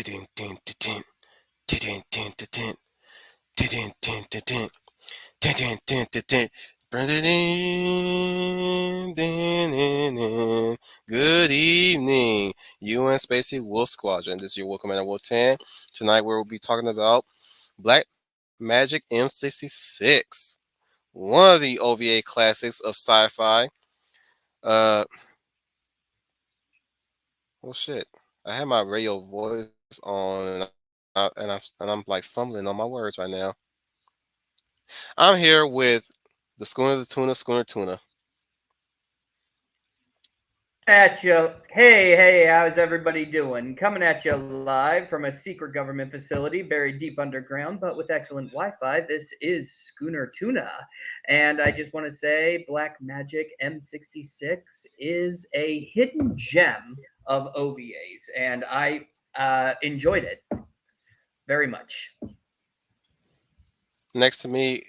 Good evening, UN Spacey Wolf Squadron. This is your Welcome at Wolf 10. Tonight we'll be talking about Black Magic M-66, one of the OVA classics of sci-fi. Uh, well, shit. I have my radio voice on, and I'm like fumbling on my words right now. I'm here with the Schooner Tuna. At you. Hey, how's everybody doing? Coming at you live from a secret government facility buried deep underground, but with excellent Wi Fi. This is Schooner Tuna. And I just want to say Black Magic M-66 is a hidden gem of OVAs, and I enjoyed it very much. Next to me,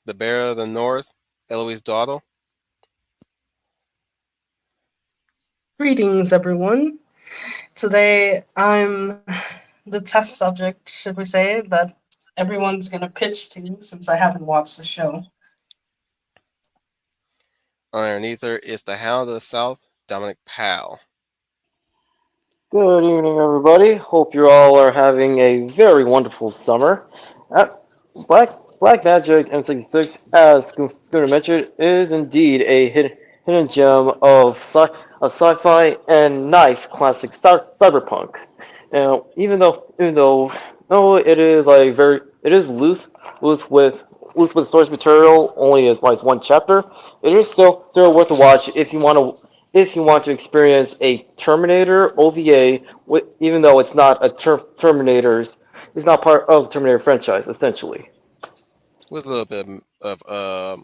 the Bear of the North, Eloise Dawdle. Greetings, everyone. Today, I'm the test subject, should we say, that everyone's going to pitch to since I haven't watched the show. Underneath her is the Hound of the South, Dominic Powell. Good evening, everybody. Hope you all are having a very wonderful summer. Uh, Black Magic M-66, as Schooner mentioned, is indeed a hidden gem of sci-fi and nice classic cyberpunk. Now, even though it is like it is loose with source material, only as one chapter. It is still worth a watch if you want to experience a Terminator OVA, even though it's not it's not part of the Terminator franchise, essentially. With a little bit of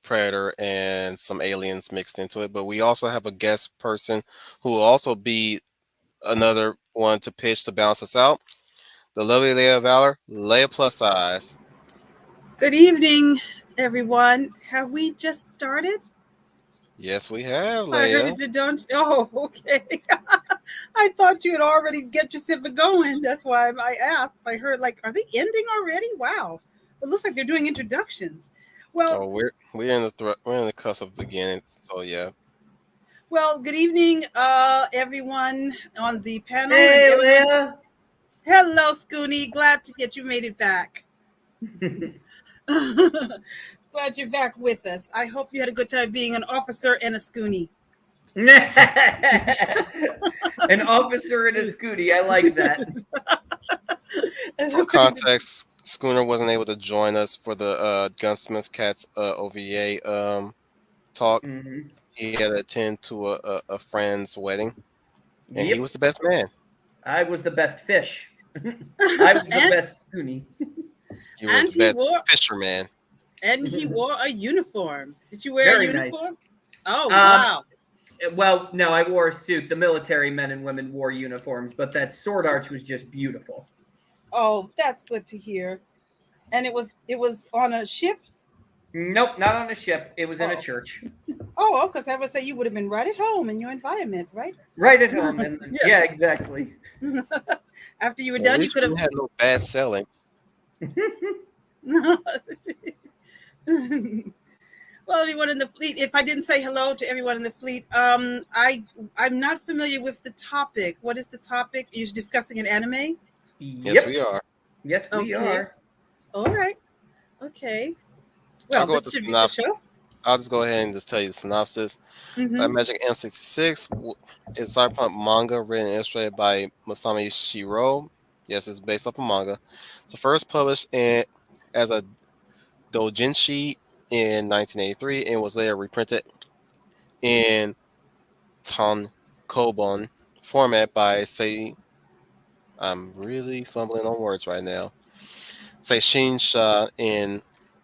Predator and some aliens mixed into it. But we also have a guest person who will also be another one to pitch to balance us out. The lovely Leia Valor, Leia plus size. Good evening, everyone. Have we just started? Yes, we have, I heard Leia. that you don't. Oh, okay. I thought you had already get yourself going. That's why I asked. I heard are they ending already? Wow. It looks like they're doing introductions. Well, Oh, we're in the cusp of beginning. So yeah. good evening, everyone on the panel Hey, and everyone. Leia. Hello, Scooney. Glad to get you made it back. Glad you're back with us. I hope you had a good time being an officer and a Scoonie. An officer in a scooty. I like that. For context, Schooner wasn't able to join us for the Gunsmith Cats OVA talk. Mhm. He had to attend to a friend's wedding, and he Yep. was the best man. I was the best fish. I was the And- best scoonie. You were And the he best wore- fisherman. And he wore a uniform. Did you wear Very a nice. uniform? Oh, Um, wow. Well, no, I wore a suit. The military men and women wore uniforms, but that sword arch was just beautiful. Oh, that's good to hear. And it was on a ship? Nope, not on a ship. It was in a Oh. church. Oh, because I would say you would have been right at home in your environment, right? Right at home. And Yes. yeah, exactly. After you were At done, you least could you had no bad selling. have. Well, everyone in the fleet. If I didn't say hello to everyone in the fleet, I'm not familiar with the topic. What is the topic? You're discussing an anime. Yes, Yep. we are. Yes, we Okay. are. All right. Okay. I'll Well, go with this the should be the synopsis. show. I'll just go ahead and just tell you the synopsis. Mm-hmm. Magic M-66 is a cyberpunk manga written and illustrated by Masami Shiro. Yes, it's based off a manga. It's first published as a doujinshi in 1983 and was later reprinted in tankobon format by I'm really fumbling on words right now. Seishin Sha in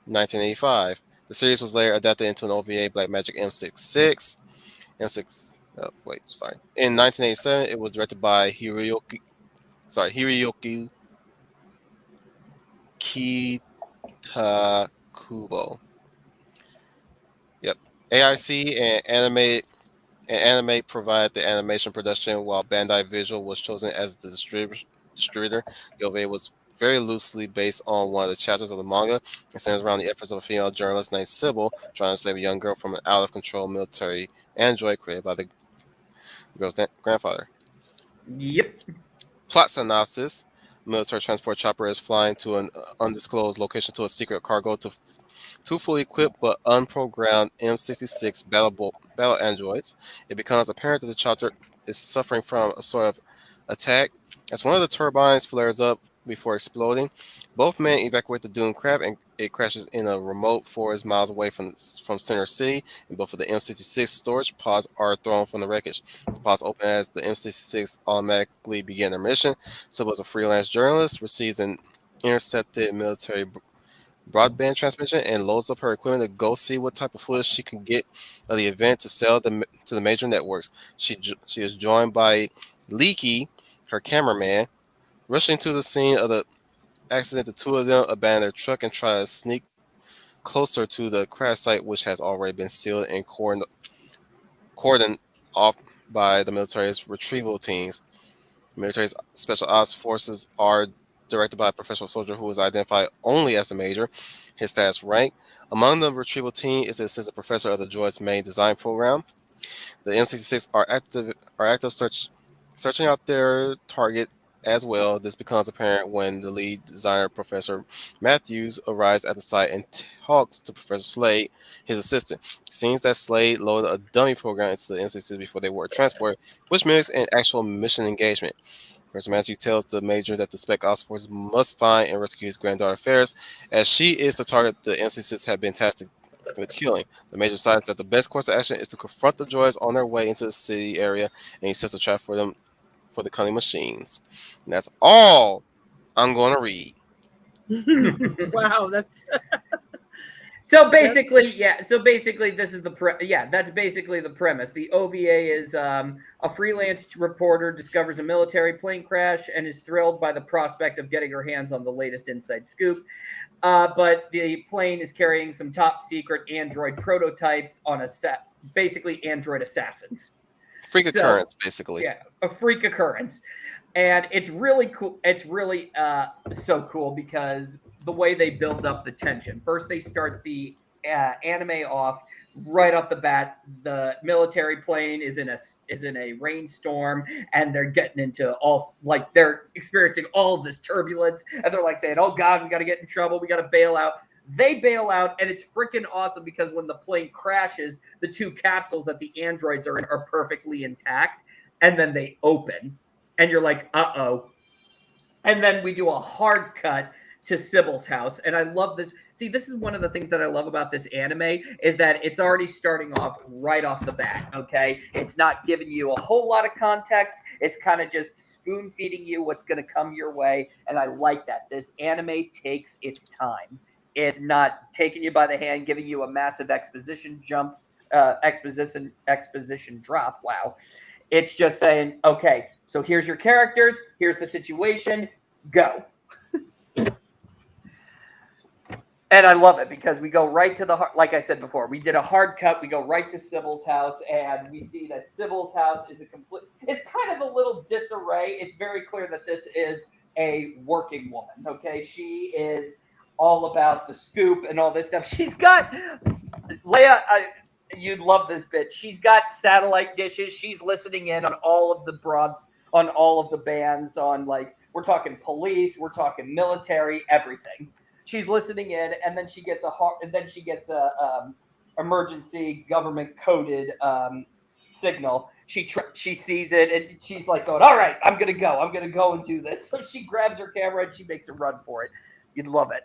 1985. The series was later adapted into an OVA, Black Magic M66. M6. Oh, wait, sorry. In 1987, it was directed by Hiroyuki Kitakubo. Yep. AIC and Anime provided the animation production, while Bandai Visual was chosen as the distributor. The OVA was very loosely based on one of the chapters of the manga and centers around the efforts of a female journalist named Sybil trying to save a young girl from an out of control military android created by the girl's grandfather. Yep. Plot synopsis: military transport chopper is flying to an undisclosed location to a secret cargo to two fully equipped but unprogrammed M-66 battle androids. It becomes apparent that the chopper is suffering from a sort of attack as one of the turbines flares up before exploding. Both men evacuate the doomed craft and it crashes in a remote forest miles away from Center City, and both of the M-66 storage pods are thrown from the wreckage. The pods open as the M-66 automatically begin their mission. Sybil is a freelance journalist, receives an intercepted military broadband transmission and loads up her equipment to go see what type of footage she can get of the event to sell to the major networks. She is joined by Leaky, her cameraman. Rushing to the scene of the accident, the two of them abandon their truck and try to sneak closer to the crash site, which has already been sealed and cordoned off by the military's retrieval teams. The military's special ops forces are directed by a professional soldier who is identified only as the major. His status rank. Among the retrieval team is the assistant professor of the droid's main design program. The M-66 are active searching out their target as well. This becomes apparent when the lead designer, Professor Matthews, arrives at the site and talks to Professor Slade, his assistant. Seems that Slade loaded a dummy program into the M-66 before they were transported, which mimics an actual mission engagement. Professor Matthews tells the Major that the Spec Ops Force must find and rescue his granddaughter Ferris, as she is the target the M-66 have been tasked with killing. The Major decides that the best course of action is to confront the droids on their way into the city area, and he sets a trap for them for the cunning machines. And that's all I'm going to read. Wow, that's So basically, yeah. So basically, this is that's basically the premise. The OVA is a freelance reporter discovers a military plane crash and is thrilled by the prospect of getting her hands on the latest inside scoop. But the plane is carrying some top secret android prototypes on basically android assassins. Freak So, occurrence, basically. Yeah, a freak occurrence. And it's really cool. It's really so cool because the way they build up the tension. First, they start the anime off right off the bat. The military plane is in a rainstorm, and they're getting into they're experiencing all of this turbulence, and they're like saying, "Oh God, we got to get in trouble. We got to bail out." They bail out, and it's freaking awesome because when the plane crashes, the two capsules that the androids are in are perfectly intact, and then they open, and you're like, "Uh-oh." And then we do a hard cut to Sybil's house, and I love this. See, this is one of the things that I love about this anime is that it's already starting off right off the bat, okay? It's not giving you a whole lot of context. It's kind of just spoon-feeding you what's going to come your way, and I like that. This anime takes its time. It's not taking you by the hand, giving you a massive exposition drop. Wow. It's just saying, okay, so here's your characters, here's the situation, go. And I love it because we go right to like I said before, we did a hard cut. We go right to Sybil's house, and we see that Sybil's house is it's kind of a little disarray. It's very clear that this is a working woman, okay? She is all about the scoop and all this stuff. She's got, Leia, you'd love this bit. She's got satellite dishes. She's listening in on all of the bands on, like, we're talking police, we're talking military, everything. She's listening in, and then she gets a emergency government coded signal. She sees it, and she's like going, "All right, I'm gonna go and do this." So she grabs her camera and she makes a run for it. You'd love it.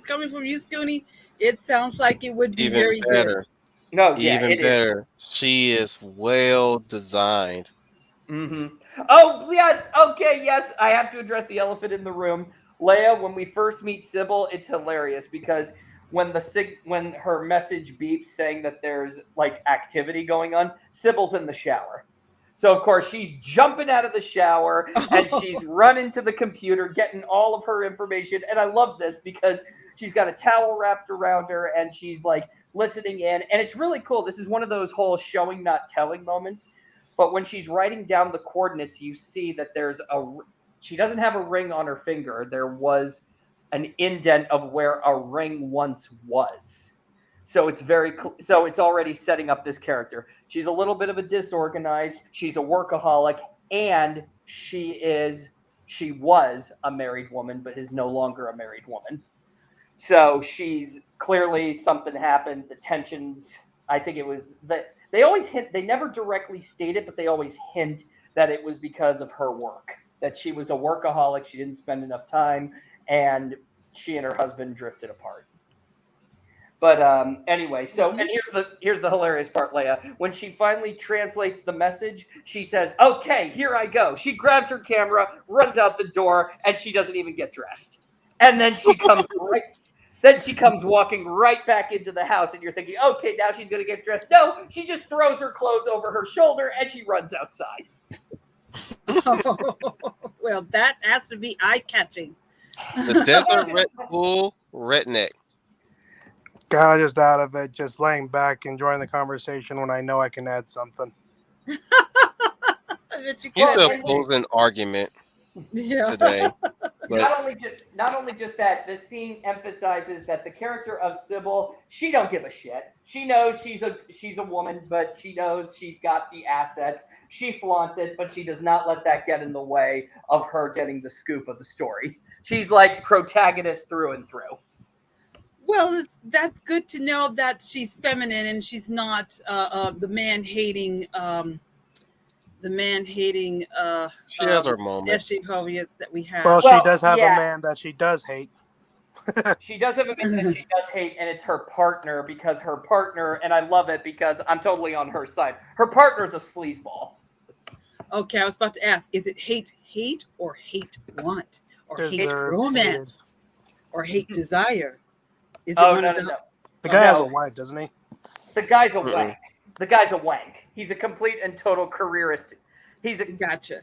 coming from you, Scooney. It sounds like it would be Even very better. No, yeah, Even it better. She is well designed. is. Mm-hmm. Oh yes, okay, yes. I have to address the elephant in the room, Leia. When we first meet Sybil, it's hilarious because when her message beeps saying that there's like activity going on, Sybil's in the shower. So of course she's jumping out of the shower and she's running to the computer, getting all of her information. And I love this because she's got a towel wrapped around her and she's like listening in, and it's really cool. This is one of those whole showing not telling moments. But when she's writing down the coordinates, you see that she doesn't have a ring on her finger. There was an indent of where a ring once was. So so it's already setting up this character. She's a little bit of a disorganized. She's a workaholic, and she was a married woman, but is no longer a married woman. So she's clearly something happened. The tensions. I think it was that they always hint. They never directly state it, but they always hint that it was because of her work. That she was a workaholic. She didn't spend enough time, and she and her husband drifted apart. But anyway, so and here's the hilarious part, Leia. When she finally translates the message, she says, "Okay, here I go." She grabs her camera, runs out the door, and she doesn't even get dressed. And then she comes walking right back into the house, and you're thinking, "Okay, now she's gonna get dressed." No, she just throws her clothes over her shoulder and she runs outside. Well, that has to be eye catching. The Desert Red Bull Redneck. Kind of just out of it, just laying back, enjoying the conversation when I know I can add something. He's the opposing argument today. But Not only just that, this scene emphasizes that the character of Sybil, she don't give a shit. She knows she's a woman, but she knows she's got the assets. She flaunts it, but she does not let that get in the way of her getting the scoop of the story. She's like protagonist through and through. Well, that's good to know that she's feminine and she's not the man hating. she has her moments. That we have. Well, she does have a man that she does hate. She does have a man that she does hate, and it's her partner, because her partner, and I love it because I'm totally on her side. Her partner's a sleazeball. Okay, I was about to ask: is it hate or hate want, or hate romance, or hate desire? Is it no. The guy has a wife, doesn't he? The guy's a wank. The guy's a wank. He's a complete and total careerist. Gotcha.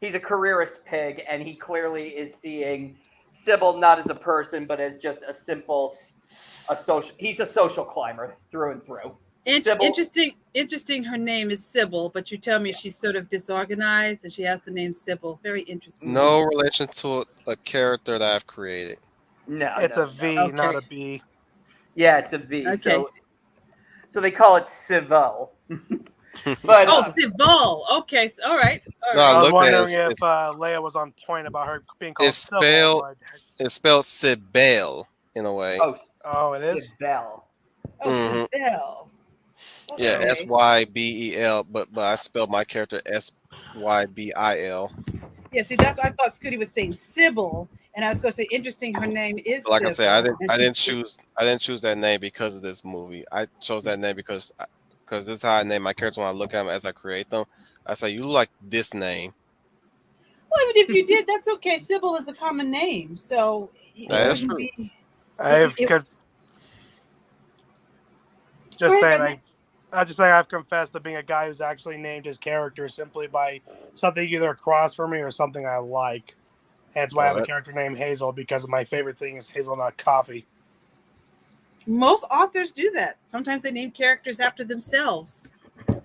He's a careerist pig, and he clearly is seeing Sybil not as a person, but as just a social. He's a social climber through and through. Interesting. Her name is Sybil, but you tell me she's sort of disorganized, and she has the name Sybil. Very interesting. No relation to a character that I've created. No, it's a V, Okay. not a B. Yeah, it's a V. Okay. So they call it Sybil. But Sybil. Okay, all right. No, I was look wondering at if Leia was on point about her being called it's Sybil. it's spelled Sybil in a way. Oh, it is? Sybil. Mhm. Sybil. Yeah, Okay. Sybel, but I spelled my character Sybil. Yeah, see, that's I thought Scooty was saying Sybil, and I was going to say interesting. Her name is. Like I Sybil, said, and I didn't she's- choose that name because of this movie. I chose that name because this is how I name my characters when I look at them as I create them. I say, you like this name. Well, even if you did, that's okay. Sybil is a common name, so That's wouldn't true. be- I've It- con- just Go ahead, saying, I just saying I've confessed to being a guy who's actually named his character simply by something either across from me or something I like. That's why I have a character named Hazel, because my favorite thing is hazelnut coffee. Most authors do that. Sometimes they name characters after themselves.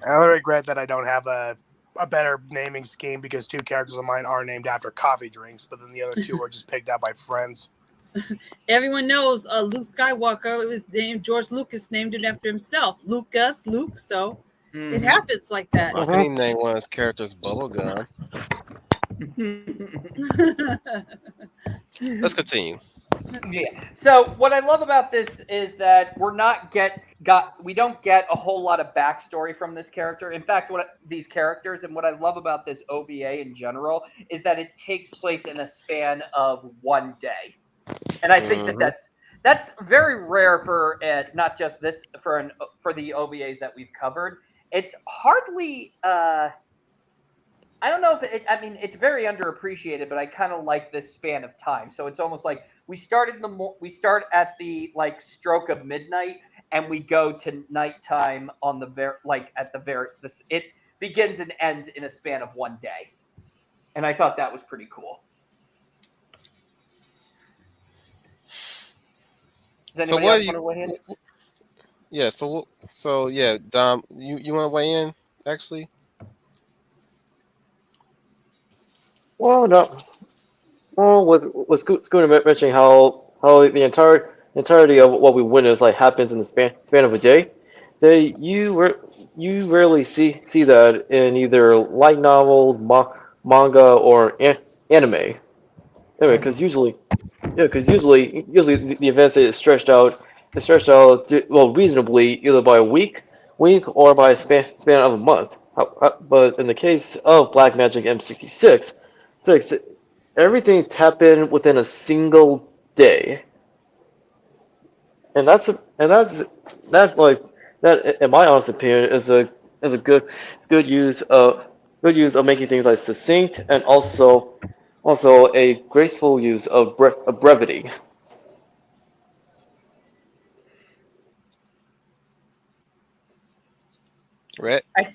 I regret that I don't have a better naming scheme, because two characters of mine are named after coffee drinks, but then the other two are just picked out by friends. Everyone knows Luke Skywalker. It was named George Lucas named it after himself. Luke. So it happens like that. I can even name one of his characters Bubblegum. Let's continue. Yeah. So what I love about this is that we don't get a whole lot of backstory from this character. In fact, what I love about this OVA in general is that it takes place in a span of one day, and I think that's very rare for not just this for the OVAs that we've covered. It's hardly. I don't know if it's very underappreciated, but I kind of like this span of time. So it's almost like we start at the stroke of midnight, and we go to nighttime on it begins and ends in a span of one day, and I thought that was pretty cool. Does anybody else want to weigh in? Yeah. So yeah, Dom, you want to weigh in actually? Well, no. Well, with Scooter mentioning how the entirety of what we witness like happens in the span of a day, you rarely see that in either light novels, manga, or anime. Anyway, because usually the events is stretched out well reasonably either by a week or by a span of a month. But in the case of Black Magic M66, everything's happened within a single day, and that like that in my honest opinion is a good use of making things like succinct and also a graceful use of brevity. Rhett, I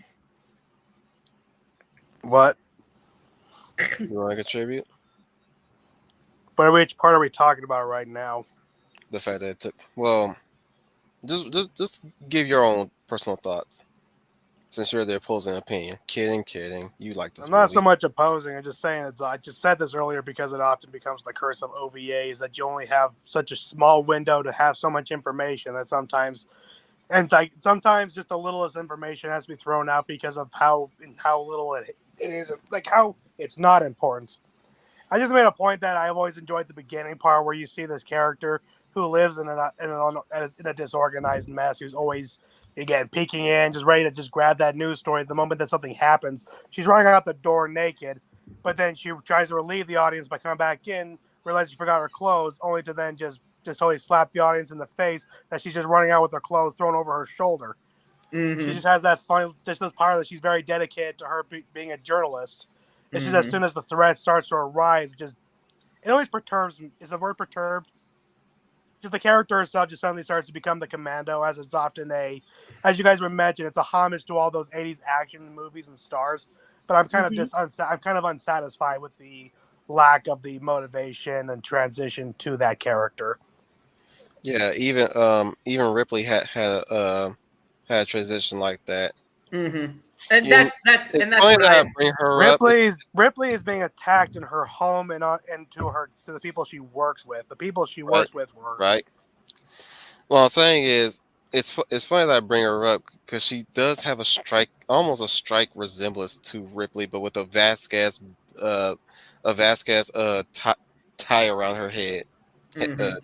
What? you want to contribute? But which part are we talking about right now? The fact that it took. Well, just give your own personal thoughts. Since you're the opposing opinion. Kidding. You like I'm this not so movie. much opposing. I'm just saying I just said this earlier because it often becomes the curse of OVAs that you only have such a small window to have so much information that sometimes sometimes just the littlest information has to be thrown out because of how little it is, like how it's not important. I just made a point that I've always enjoyed the beginning part where you see this character who lives in a disorganized mess, who's always again peeking in, just ready to just grab that news story the moment that something happens. She's running out the door naked, but then she tries to relieve the audience by coming back in, realizes she forgot her clothes, only to then just totally slap the audience in the face that she's just running out with her clothes thrown over her shoulder. She Mm-hmm. just has that fun, just this part that she's very dedicated to her being a journalist. It's just as Mm-hmm. soon as the threat starts to arise, it always perturbs me. Is the word perturbed? Just the character herself just suddenly starts to become the commando, as it's often as you guys were mentioned, it's a homage to all those '80s action movies and stars. But I'm kind of Mm-hmm. I'm kind of unsatisfied with the lack of the motivation and transition to that character. Yeah, even Ripley had a transition like that. Mm-hmm. And And it's that's funny what that I I. bring her up. Ripley is being attacked in her home and to the people she works with. The people she Right, works with were right. What I'm saying is, it's funny that I bring her up because she does have almost a strike resemblance to Ripley, but with uh, a Vasquez tie around her head. Uh, Mm-hmm.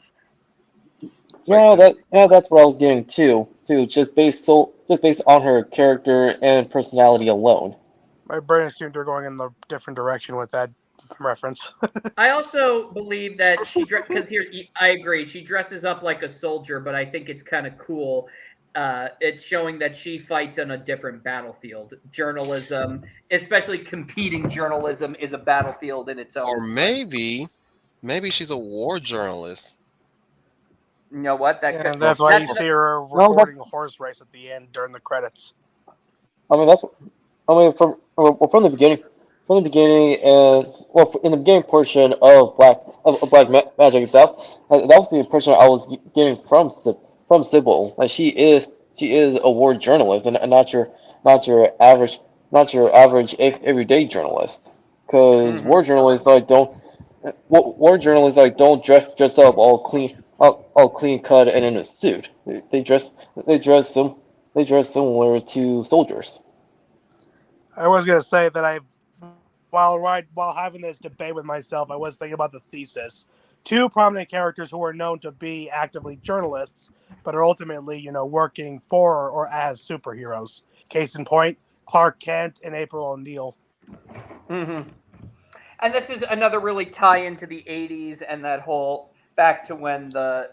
it's like this. That's what I was getting too, just based on her character and personality alone. my brain assumed they're going in the different direction with that reference. I also believe that because here I agree she dresses up like a soldier, but I think it's kind of cool. It's showing that she fights on a different battlefield. Journalism, especially competing journalism, is a battlefield in its Or own right. maybe she's a war journalist. You know what? That could And Or, that's why you that's or see her No, that recording a horse race at the end during the credits. I mean that's I mean from the beginning, and well in the beginning portion of Magic itself, that was the impression I was getting from Sybil. Like she is a war journalist and not your average everyday journalist. Because hmm war journalists like don't dress up all clean cut and in a suit. They dress some they dress similar to soldiers. I was gonna say that while having this debate with myself, I was thinking about the thesis. Two prominent characters who are known to be actively journalists, but are ultimately, working for or as superheroes. Case in point, Clark Kent and April O'Neil. hmm And this is another really tie into the '80s and that whole back to when the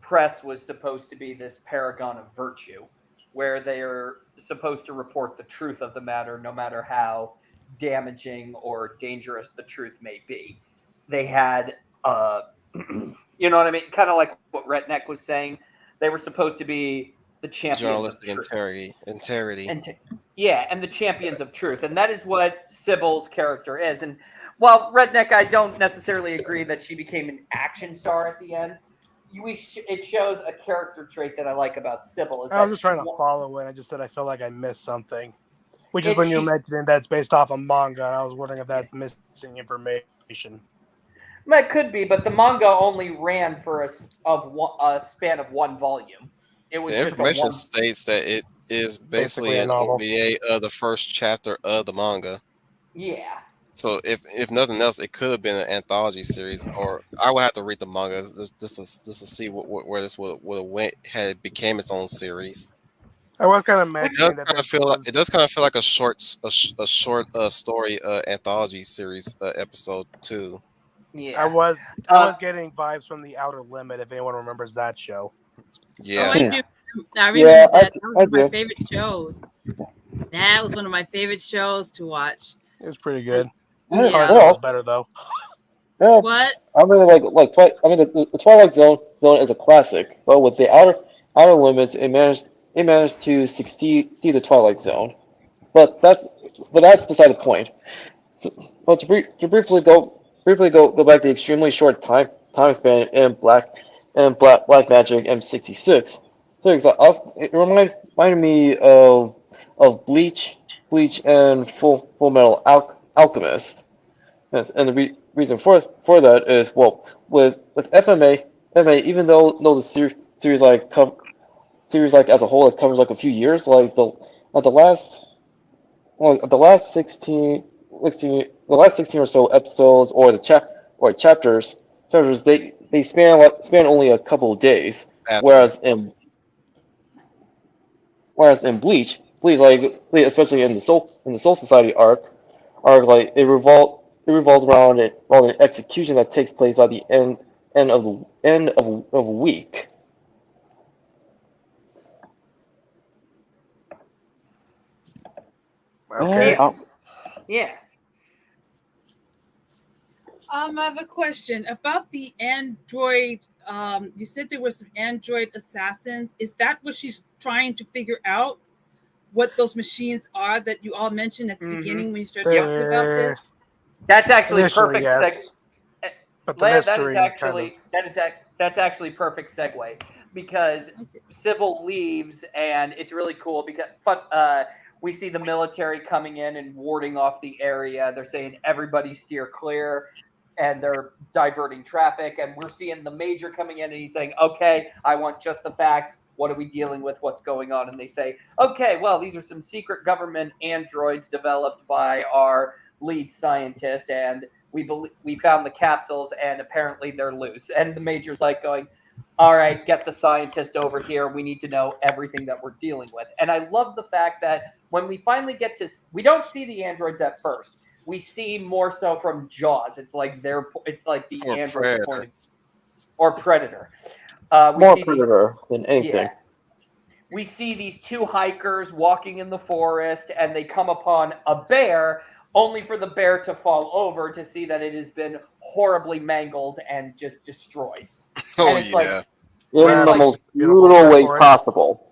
press was supposed to be this paragon of virtue, where they are supposed to report the truth of the matter, no matter how damaging or dangerous the truth may be. They had, you know what I mean? Kind of like what Retneck was saying. They were supposed to be the champions of journalistic truth. integrity. And yeah, and the champions of truth, and that is what Sybil's character is. And while Redneck, I don't necessarily agree that she became an action star at the end. It shows a character trait that I like about Sybil is I was that just she trying to follow in. I just said I felt like I missed something. Which is when you mentioned that's based off a manga, and I was wondering if that's missing information. It could be, but the manga only ran for a span of one volume. It was The just a information one. states that it is basically a an novel. OVA of the first chapter of the manga. Yeah. So if nothing else, it could have been an anthology series, or I would have to read the manga just to see where this would have went had it became its own series. I was kind of It imagining does that kind of feel like it does kind of feel like a short story anthology series episode too. Yeah. I was getting vibes from The Outer Limit, if anyone remembers that show. Yeah, Oh, I do. I remember Yeah, that. That was one of my do. favorite shows. That was one of my favorite shows to watch. It was pretty good. Yeah. Tarzan was better though. Yeah, What? I really like the Twilight Zone is a classic, but with the outer limits, it managed to succeed the Twilight Zone. But that's beside the point. So, well, to briefly go back the extremely short time span in Black Magic M-66. So it reminded me of Bleach and Full Metal Alchemist. Yes, and the reason for that is, well, with FMA, even though no the series series as a whole, it covers like a few years, the last the last 16 or so episodes, or chapters they span only a couple of days, after whereas in Bleach, especially in the Soul Society arc, like it revolves around an execution that takes place by the end of a week. Okay. Yeah. I have a question about the android. You said there were some android assassins. Is that what she's trying to figure out? What those machines are that you all mentioned at the beginning when you started talking about this? That's actually Initially, perfect. yes. But the Leia, mystery that's actually perfect segue, because Sybil leaves and it's really cool because we see the military coming in and warding off the area. They're saying everybody steer clear, and they're diverting traffic. And we're seeing the major coming in and he's saying, "Okay, I want just the facts. What are we dealing with? What's going on?" And they say, "Okay, well, these are some secret government androids developed by our lead scientist, and we found the capsules, and apparently they're loose." And the major's like going, "All right, get the scientist over here. We need to know everything that we're dealing with." And I love the fact that when we finally get to, we don't see the androids at first. We see more so from Jaws. It's like the androids pointed, or Predator. More Predator than anything. Yeah. We see these two hikers walking in the forest, and they come upon a bear, only for the bear to fall over to see that it has been horribly mangled and just destroyed. Oh, and it's yeah. In the most brutal way possible.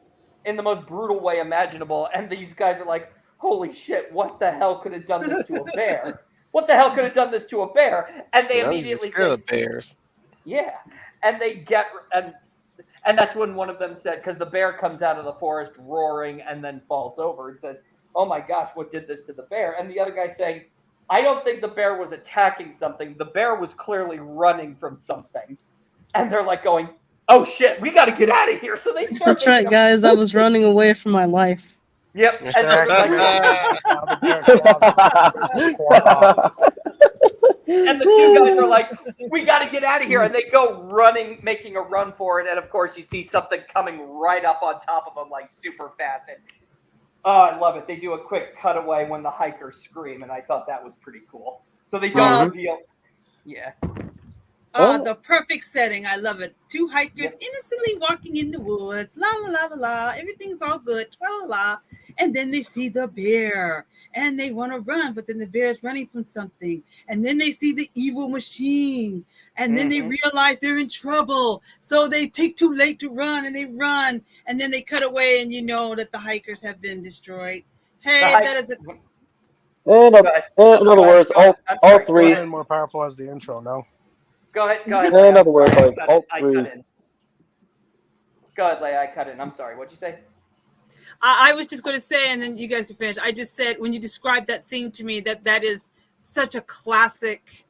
In the most brutal way imaginable. And these guys are like, "Holy shit, what the hell could have done this to a bear? What the hell could have done this to a bear?" And they immediately scared of bears. Yeah. And they get, and that's when one of them said, because the bear comes out of the forest roaring and then falls over and says, "Oh my gosh, what did this to the bear?" And the other guy saying, "I don't think the bear was attacking something. The bear was clearly running from something." And they're like going, "Oh shit, we got to get out of here." So they start. That's right, guys. I was running away from my life. Yep. And and the two guys are like, "We got to get out of here." And they go running, making a run for it. And of course, you see something coming right up on top of them, like super fast. And oh, I love it. They do a quick cutaway when the hikers scream. And I thought that was pretty cool. So they don't reveal. Yeah. The perfect setting. I love it. Two hikers innocently walking in the woods. La la la la la. Everything's all good. La la la. And then they see the bear and they want to run, but then the bear is running from something. And then they see the evil machine. And then they realize they're in trouble. So they take too late to run, and they run. And then they cut away, and you know that the hikers have been destroyed. Hey, that is a... In other words, all three. More powerful as the intro, no? Go ahead. In other words, all three. Go ahead, Leia. I cut in. I'm sorry. What'd you say? I was just going to say, and then you guys can finish. I just said when you described that scene to me, that is such a classic.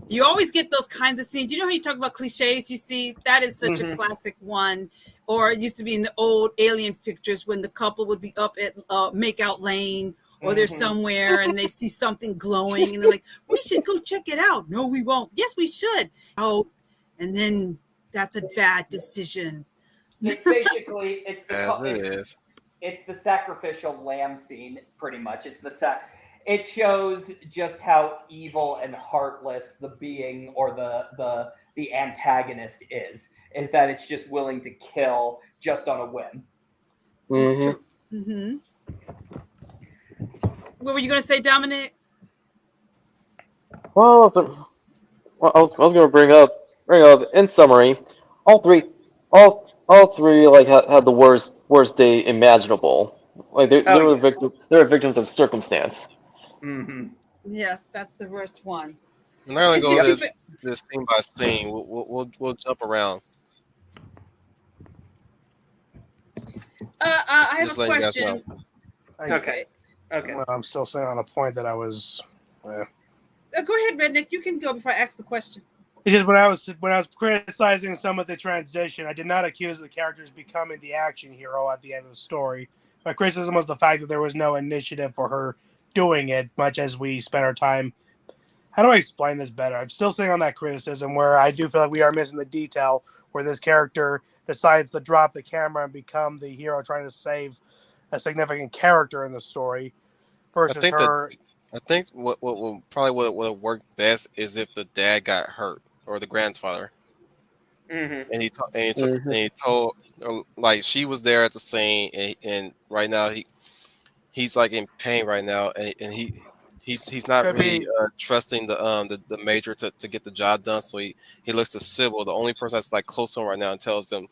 You always get those kinds of scenes. You know how you talk about cliches? You see, that is such a classic one. Or it used to be in the old Alien pictures when the couple would be up at Makeout Lane, or they're somewhere and they see something glowing and they're like, we should go check it out. No, we won't. Yes, we should. Oh, and then that's a bad decision. It's basically As it is. it's the sacrificial lamb scene, pretty much. It shows just how evil and heartless the being or the antagonist is that it's just willing to kill just on a whim. Mm-hmm. What were you going to say, Dominic? Well, I was going to bring up. In summary, all three like had the worst day imaginable. Like they were victims of circumstance. Yes, that's the worst one. I'm not gonna go this scene by scene. We'll jump around. I have Just a letting you guys question. know. Okay. Well, I'm still saying on a point that I was. Go ahead, Redneck. You can go before I ask the question. It's just when I was criticizing some of the transition, I did not accuse the characters becoming the action hero at the end of the story. My criticism was the fact that there was no initiative for her doing it, much as we spent our time. How do I explain this better? I'm still sitting on that criticism where I do feel like we are missing the detail where this character decides to drop the camera and become the hero trying to save a significant character in the story versus her. I think what will probably would have worked best is if the dad got hurt or the grandfather, and he told like she was there at the scene, and right now he's like in pain right now, and he's not really trusting the major to get the job done, so he looks to Sybil, the only person that's like close to him right now, and tells them,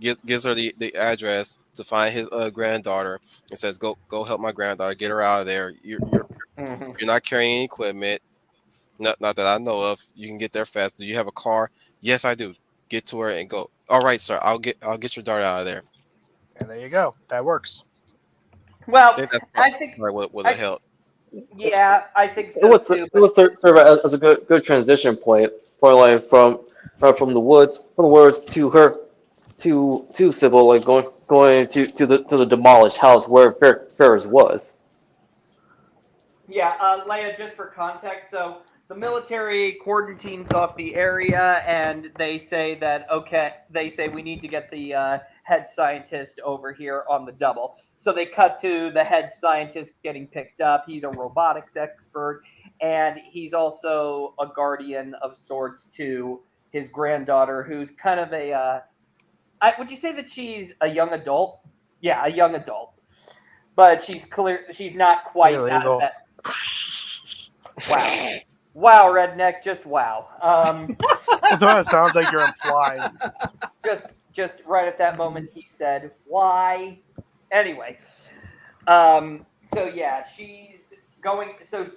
gives her the address to find his granddaughter, and says go help my granddaughter, get her out of there. You're not carrying any equipment, not that I know of. You can get there fast. Do you have a car? Yes, I do. Get to her and go. All right, sir. I'll get your daughter out of there. And there you go. That works. Well, I think what would have helped. Yeah, I think so too. It would serve as a good transition point for like from the woods to her to Sybil, like going to the demolished house where Ferris was. Yeah, Leia, just for context, so the military quarantines off the area, and they say we need to get the head scientist over here on the double. So they cut to the head scientist getting picked up. He's a robotics expert, and he's also a guardian of sorts to his granddaughter, who's kind of would you say that she's a young adult? Yeah, a young adult. But she's not quite out of that. Wow, Redneck, just wow. That's what it sounds like you're implying. Just right at that moment, he said, "Why?" Anyway, so yeah, she's going. So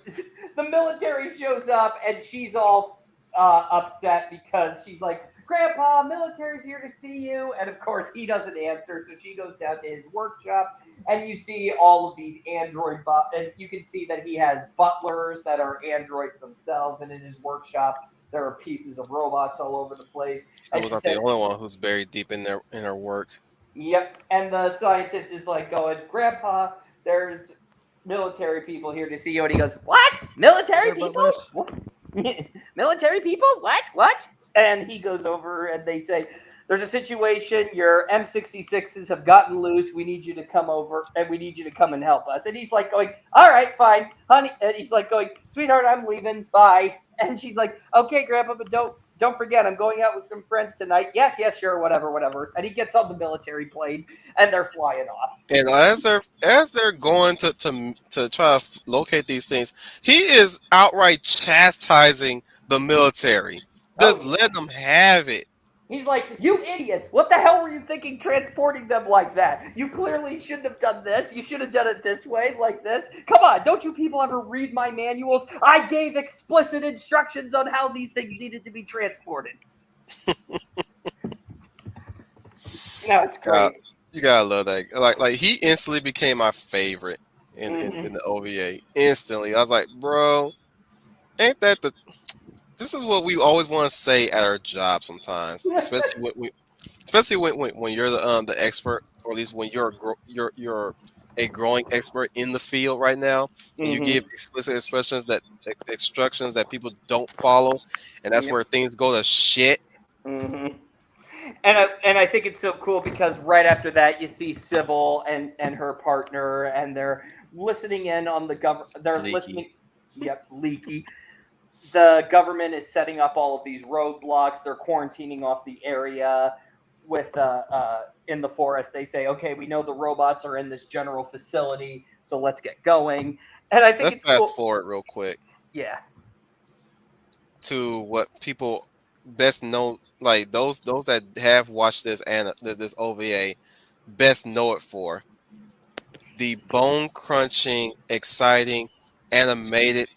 the military shows up, and she's all upset because she's like, "Grandpa, military's here to see you," and of course he doesn't answer. So she goes down to his workshop, and you see all of these android and you can see that he has butlers that are androids themselves, and in his workshop there are pieces of robots all over the place. I was not the only one who's buried deep in her work. Yep, and the scientist is like going, "Grandpa, there's military people here to see you," and he goes, "What? Military people? What? Military people? What?" And he goes over, and they say, "There's a situation. Your M-66s have gotten loose. We need you to come over, and we need you to come and help us." And he's like going, "All right, fine, honey." And he's like going, "Sweetheart, I'm leaving. Bye." And she's like, "Okay, Grandpa, but don't forget, I'm going out with some friends tonight." Yes, sure, whatever. And he gets on the military plane, and they're flying off. And as they're going to try to locate these things, he is outright chastising the military. Just let them have it. He's like, "You idiots! What the hell were you thinking transporting them like that? You clearly shouldn't have done this. You should have done it this way, like this. Come on, don't you people ever read my manuals? I gave explicit instructions on how these things needed to be transported." No, it's great. You gotta love that. Like he instantly became my favorite in the OVA. Instantly, I was like, bro, ain't that the? This is what we always want to say at our job sometimes, especially when you're the expert, or at least when you're a growing expert in the field right now, and you give explicit instructions that people don't follow, and that's Yep. where things go to shit. hmm and I think it's so cool because right after that you see Sybil and her partner and they're listening in on the they're Leaky. listening. Yep, leaky. The government is setting up all of these roadblocks. They're quarantining off the area with in the forest. They say, okay, we know the robots are in this general facility, so let's get going. And I think Let's it's fast cool. forward real quick Yeah. to what people best know, like those that have watched this OVA best know it for the bone crunching, exciting, animated,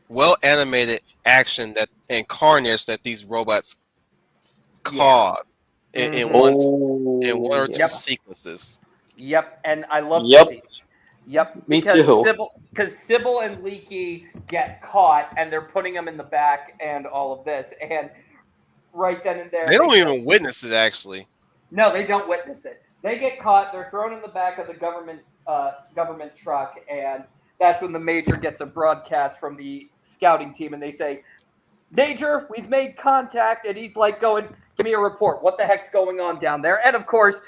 well animated action that and carnage that these robots Yeah. cause in Mhm. one Oh, or two Yep. sequences. Yep. And I love to yep, see. Yep, me because too. Sybil and Leaky get caught and they're putting them in the back and all of this, and right then and there They they don't say, even witness it actually. no, they don't witness it. They get caught. They're thrown in the back of the government truck, and that's when the major gets a broadcast from the scouting team, and they say, "Major, we've made contact," and he's like, "Going, give me a report. What the heck's going on down there?" And of course,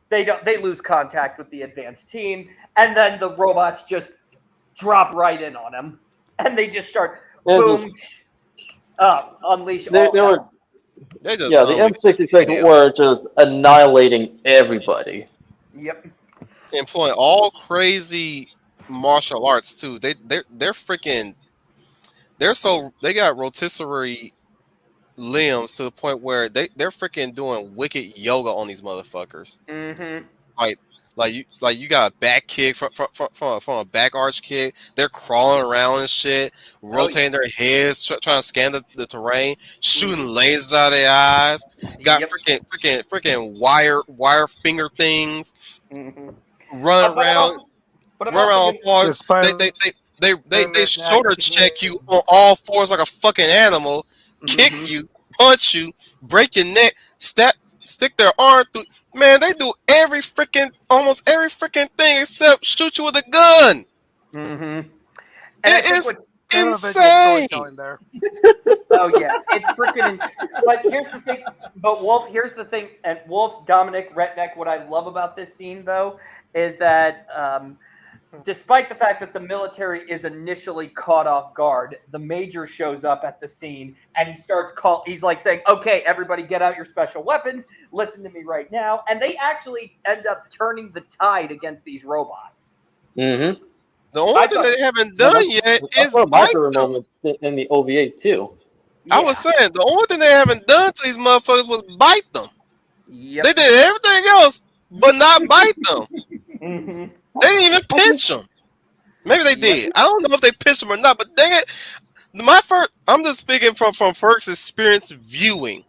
they lose contact with the advanced team, and then the robots just drop right in on him, and they just start And just boom, unleash they all were hell. They just yeah, the unleash M-66 hell, were just annihilating everybody. Yep. employing all crazy martial arts too. They're freaking. They got rotisserie limbs to the point where they're freaking doing wicked yoga on these motherfuckers. Mm-hmm. Like you got a back kick from a back arch kick. They're crawling around and shit, Oh yeah. rotating their heads, trying to scan the terrain, shooting Mm-hmm. lasers out of their eyes. Got Yep. freaking wire finger things, Mm-hmm. run But I'm around also, but I'm run also around on gonna. fours. The They Spider they they they Man shoulder action. check you on all fours like a fucking animal, kick Mm-hmm. you, punch you, break your neck, stick their arm through. Man, they do almost every freaking thing except shoot you with a gun. Mm-hmm. And I It think is what's Bit of visual insane. storytelling there. oh yeah, it's freaking. But here's the thing. But Wolf, here's the thing. And Wolf, Dominic, Retneck. What I love about this scene, though, is that despite the fact that the military is initially caught off guard, the major shows up at the scene and he starts he's like saying, "Okay, everybody, get out your special weapons. Listen to me right now." And they actually end up turning the tide against these robots. Mm-hmm. The only I thing thought, they haven't Now done yet that's is one of my bite favorite them. moments in the OVA too. I was yeah, saying the only thing they haven't done to these motherfuckers was bite them. They yep. did everything else but not bite them. hmm They didn't even I think pinch them. Maybe they Yep. did. I don't know if they pinched them or not, but dang it, I'm just speaking from first experience viewing.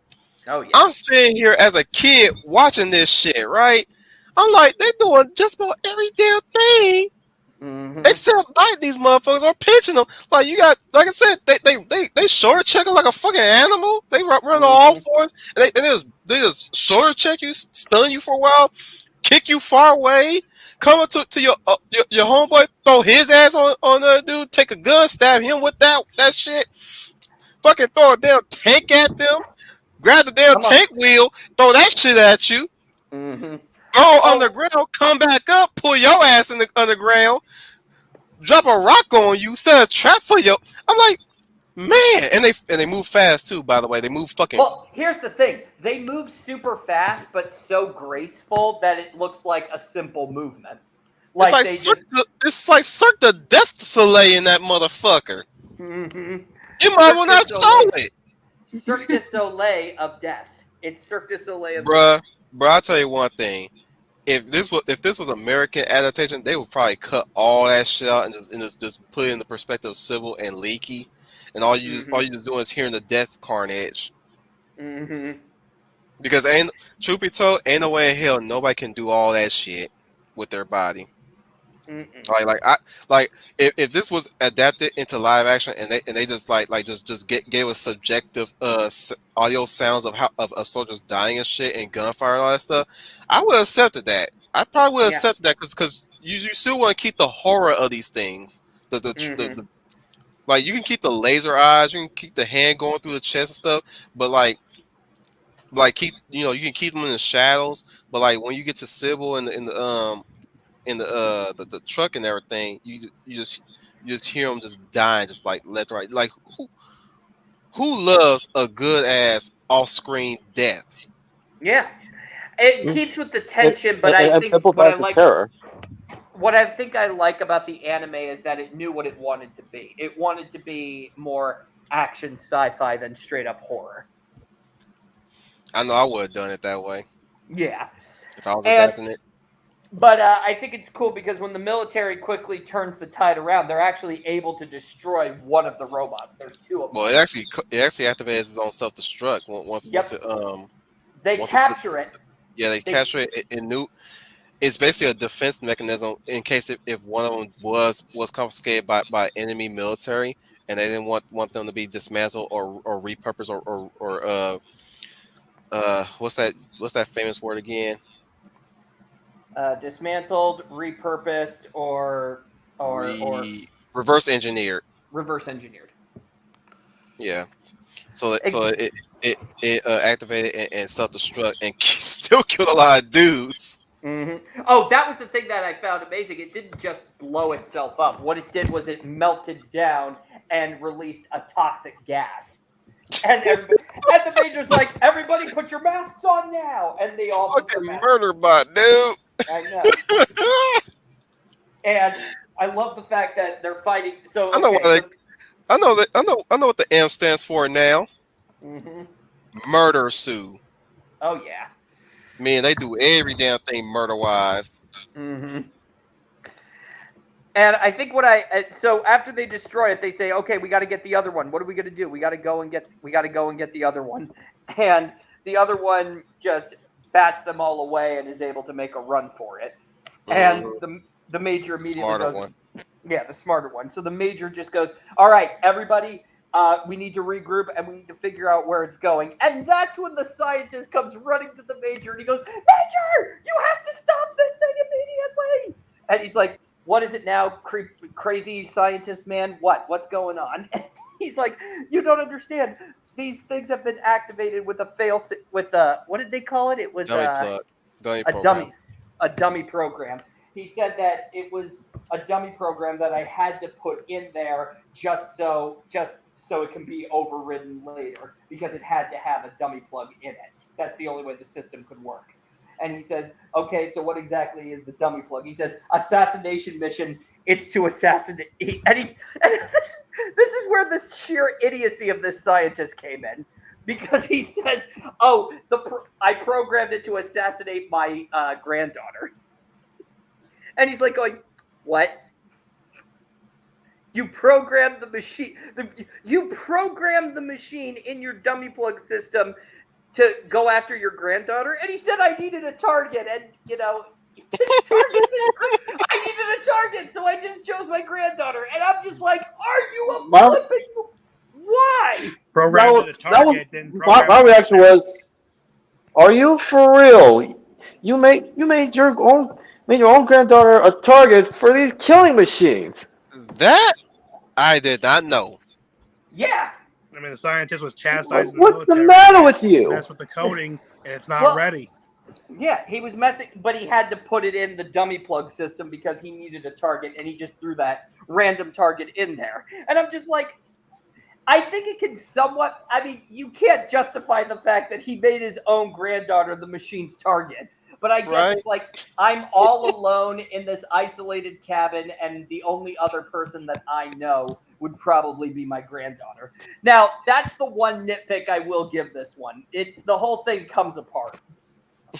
Oh yeah. I'm sitting here as a kid watching this shit, right? I'm like, they doing just about every damn thing hmm except bite these motherfuckers or pinching them. Like you got, like I said, they shoulder check them like a fucking animal. They run on all hmm fours, and they just shoulder check you, stun you for a while, kick you far away, come up to your homeboy, throw his ass on the dude, take a gun, stab him with that shit, fucking throw a damn tank at them, grab the damn Come on. tank wheel, throw that shit at you, hmm go Oh, underground, come back up, pull your ass in the underground, drop a rock on you, set a trap for you. I'm like, man, and they move fast too. By the way, they move fucking. well, here's the thing. They move super fast, but so graceful that it looks like a simple movement. It's Like like they just. Cirque the Death Soleil in that motherfucker. hmm You might well Cirque du not show Soleil. it. Cirque du Soleil of death. It's Cirque du Soleil of Bruh, I'll tell you one thing. If this was American adaptation, they would probably cut all that shit out and just put it in the perspective of Civil and Leaky, and all you death. just doing is hearing the death carnage. hmm Because ain't truth be told, ain't no way in hell nobody can do all that shit with their body. Mm-mm. Like if this was adapted into live action and they just just gave us subjective audio sounds of how of soldiers dying and shit and gunfire and all that stuff, I would have accepted that. I probably would have Yeah. accepted that because you still want to keep the horror of these things. The like you can keep the laser eyes, you can keep the hand going through the chest and stuff, but keep you can keep them in the shadows, but like when you get to Sybil in the truck and everything, you just hear them just dying, just like left and right. Like who loves a good ass off screen death? Yeah. It Mm. keeps with the And, tension, but and, I and think people what I back to like terror. what I think I like about the anime is that it knew what it wanted to be. It wanted to be more action sci-fi than straight up horror. I know I would have done it that way Yeah. if I was And adapting it. but I think it's cool because when the military quickly turns the tide around, they're actually able to destroy one of the robots. There's two of them. Well, it actually activates its own self destruct once Yep. They once it took. capture it. Yeah, they They capture it and knew it's basically a defense mechanism in case if one of them was confiscated by enemy military and they didn't want them to be dismantled or repurposed or what's that famous word again? dismantled, repurposed, or Reverse engineered. reverse engineered. Yeah. So it so Ex- it activated and self destruct and still killed a lot of dudes. Oh, that was the thing that I found amazing. It didn't just blow itself up. What it did was it melted down and released a toxic gas. And and the major's like, "Everybody, put your masks on now!" And they all put their Fucking masks. murder bot, dude. I know. And I love the fact that they're fighting. So I know why okay, so I know what the M stands for now. hmm Murder Sue. oh yeah. Man, they do every damn thing murder wise. hmm And I think so after they destroy it, they say, "Okay, we got to get the other one. What are we going to do? We got to go and get the other one." And the other one just bats them all away and is able to make a run for it. And Mhm. the major immediately Smarter goes, one. yeah, the smarter one. So the major just goes, "All right, everybody, we need to regroup and we need to figure out where it's going." And that's when the scientist comes running to the major and he goes, "Major, you have to stop this thing immediately!" And he's like, "What is it now, crazy scientist man? What's going on?" And he's like, "You don't understand. These things have been activated with what did they call it? It was Dummy plug. Dummy a program. dummy program." He said that it was a dummy program that I had to put in there just so it can be overridden later because it had to have a dummy plug in it. That's the only way the system could work. And he says, "Okay, so what exactly is the dummy plug?" He says, "Assassination mission. It's to assassinate." And this is where the sheer idiocy of this scientist came in, because he says, "Oh, I programmed it to assassinate my granddaughter." And he's like going, "What? You programmed the machine? You programmed the machine in your dummy plug system to go after your granddaughter?" And he said, "I needed a target, and targets is I needed a target, so I just chose my granddaughter." And I'm just like, "Are you a My, flipping? Why?" Programmed to the that was target, then my, programmed my to reaction attack. was, "Are you for real? You made your own granddaughter a target for these killing machines." That I did not know. Yeah. I mean, the scientist was chastising the What's the military. matter You with guys you? mess with the coding, and it's not Well, ready. yeah, he was messing, but he had to put it in the dummy plug system because he needed a target, and he just threw that random target in there. And I'm just like, I think it can somewhat. I mean, you can't justify the fact that he made his own granddaughter the machine's target. But I guess Right? it's like, I'm all alone in this isolated cabin, and the only other person that I know would probably be my granddaughter. Now, that's the one nitpick I will give this one. It's the whole thing comes apart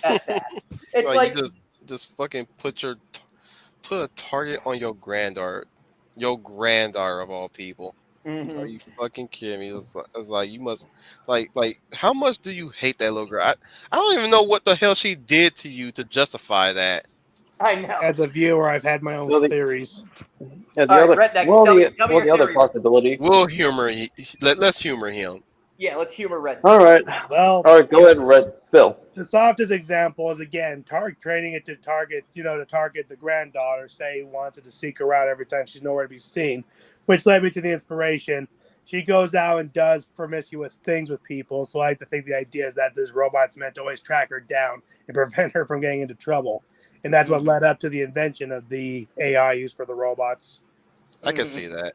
at that. It's Like you like, just fucking put a target on your granddaughter of all people. Are Mhm. you fucking kidding me? It's like you must like how much do you hate that little girl? I don't even know what the hell she did to you to justify that. I know. As a viewer, I've had my own So the theories. yeah All the right, other Redneck, tell me well your the other theory. possibility. We'll humor. Let's humor him. Yeah, let's humor Redneck. All right, Well, all right. Go ahead, Red. Spill. the softest example is again training it to target, to target the granddaughter. Say he wants it to seek her out every time she's nowhere to be seen, which led me to the inspiration. She goes out and does promiscuous things with people. So I like to think the idea is that this robot's meant to always track her down and prevent her from getting into trouble. And that's what led up to the invention of the AI used for the robots. I can Mhm. see that.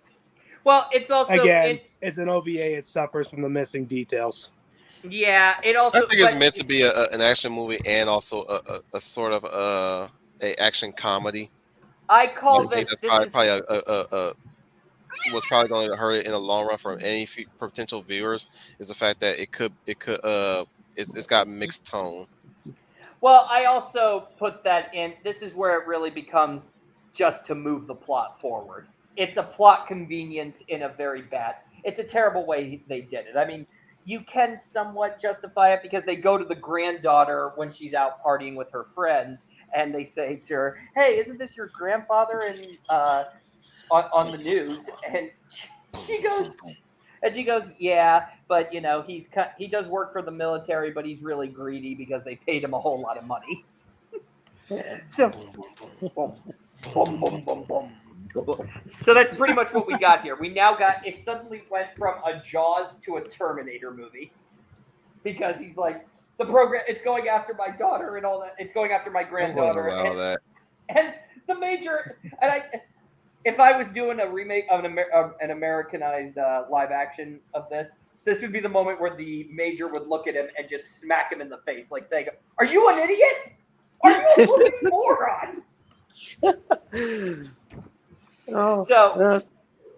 Well, it's also Again, it's an OVA. It suffers from the missing details. yeah, it I also think it's meant to be an action movie and also a sort of a action comedy. I I call think this that's this is probably was probably going to hurt it in the long run from any potential viewers is the fact that it's got mixed tone. well, I also put that in. This is where it really becomes just to move the plot forward. It's a plot convenience in a very bad. It's a terrible way they did it. I mean, you can somewhat justify it because they go to the granddaughter when she's out partying with her friends, and they say to her, "Hey, isn't this your grandfather in on the news?" And she goes, "Yeah, but he does work for the military, but he's really greedy because they paid him a whole lot of money." So, Boom, boom, boom, boom, boom, boom, boom, boom. So that's pretty much what we got here. We now got it. Suddenly went from a Jaws to a Terminator movie because he's like the program. It's going after my daughter and all that. It's going after my I wouldn't granddaughter allow that. and the major. And if I was doing a remake of an Americanized live action of this would be the moment where the major would look at him and just smack him in the face, like saying, "Are you an idiot? Are you a fucking moron?" Oh, So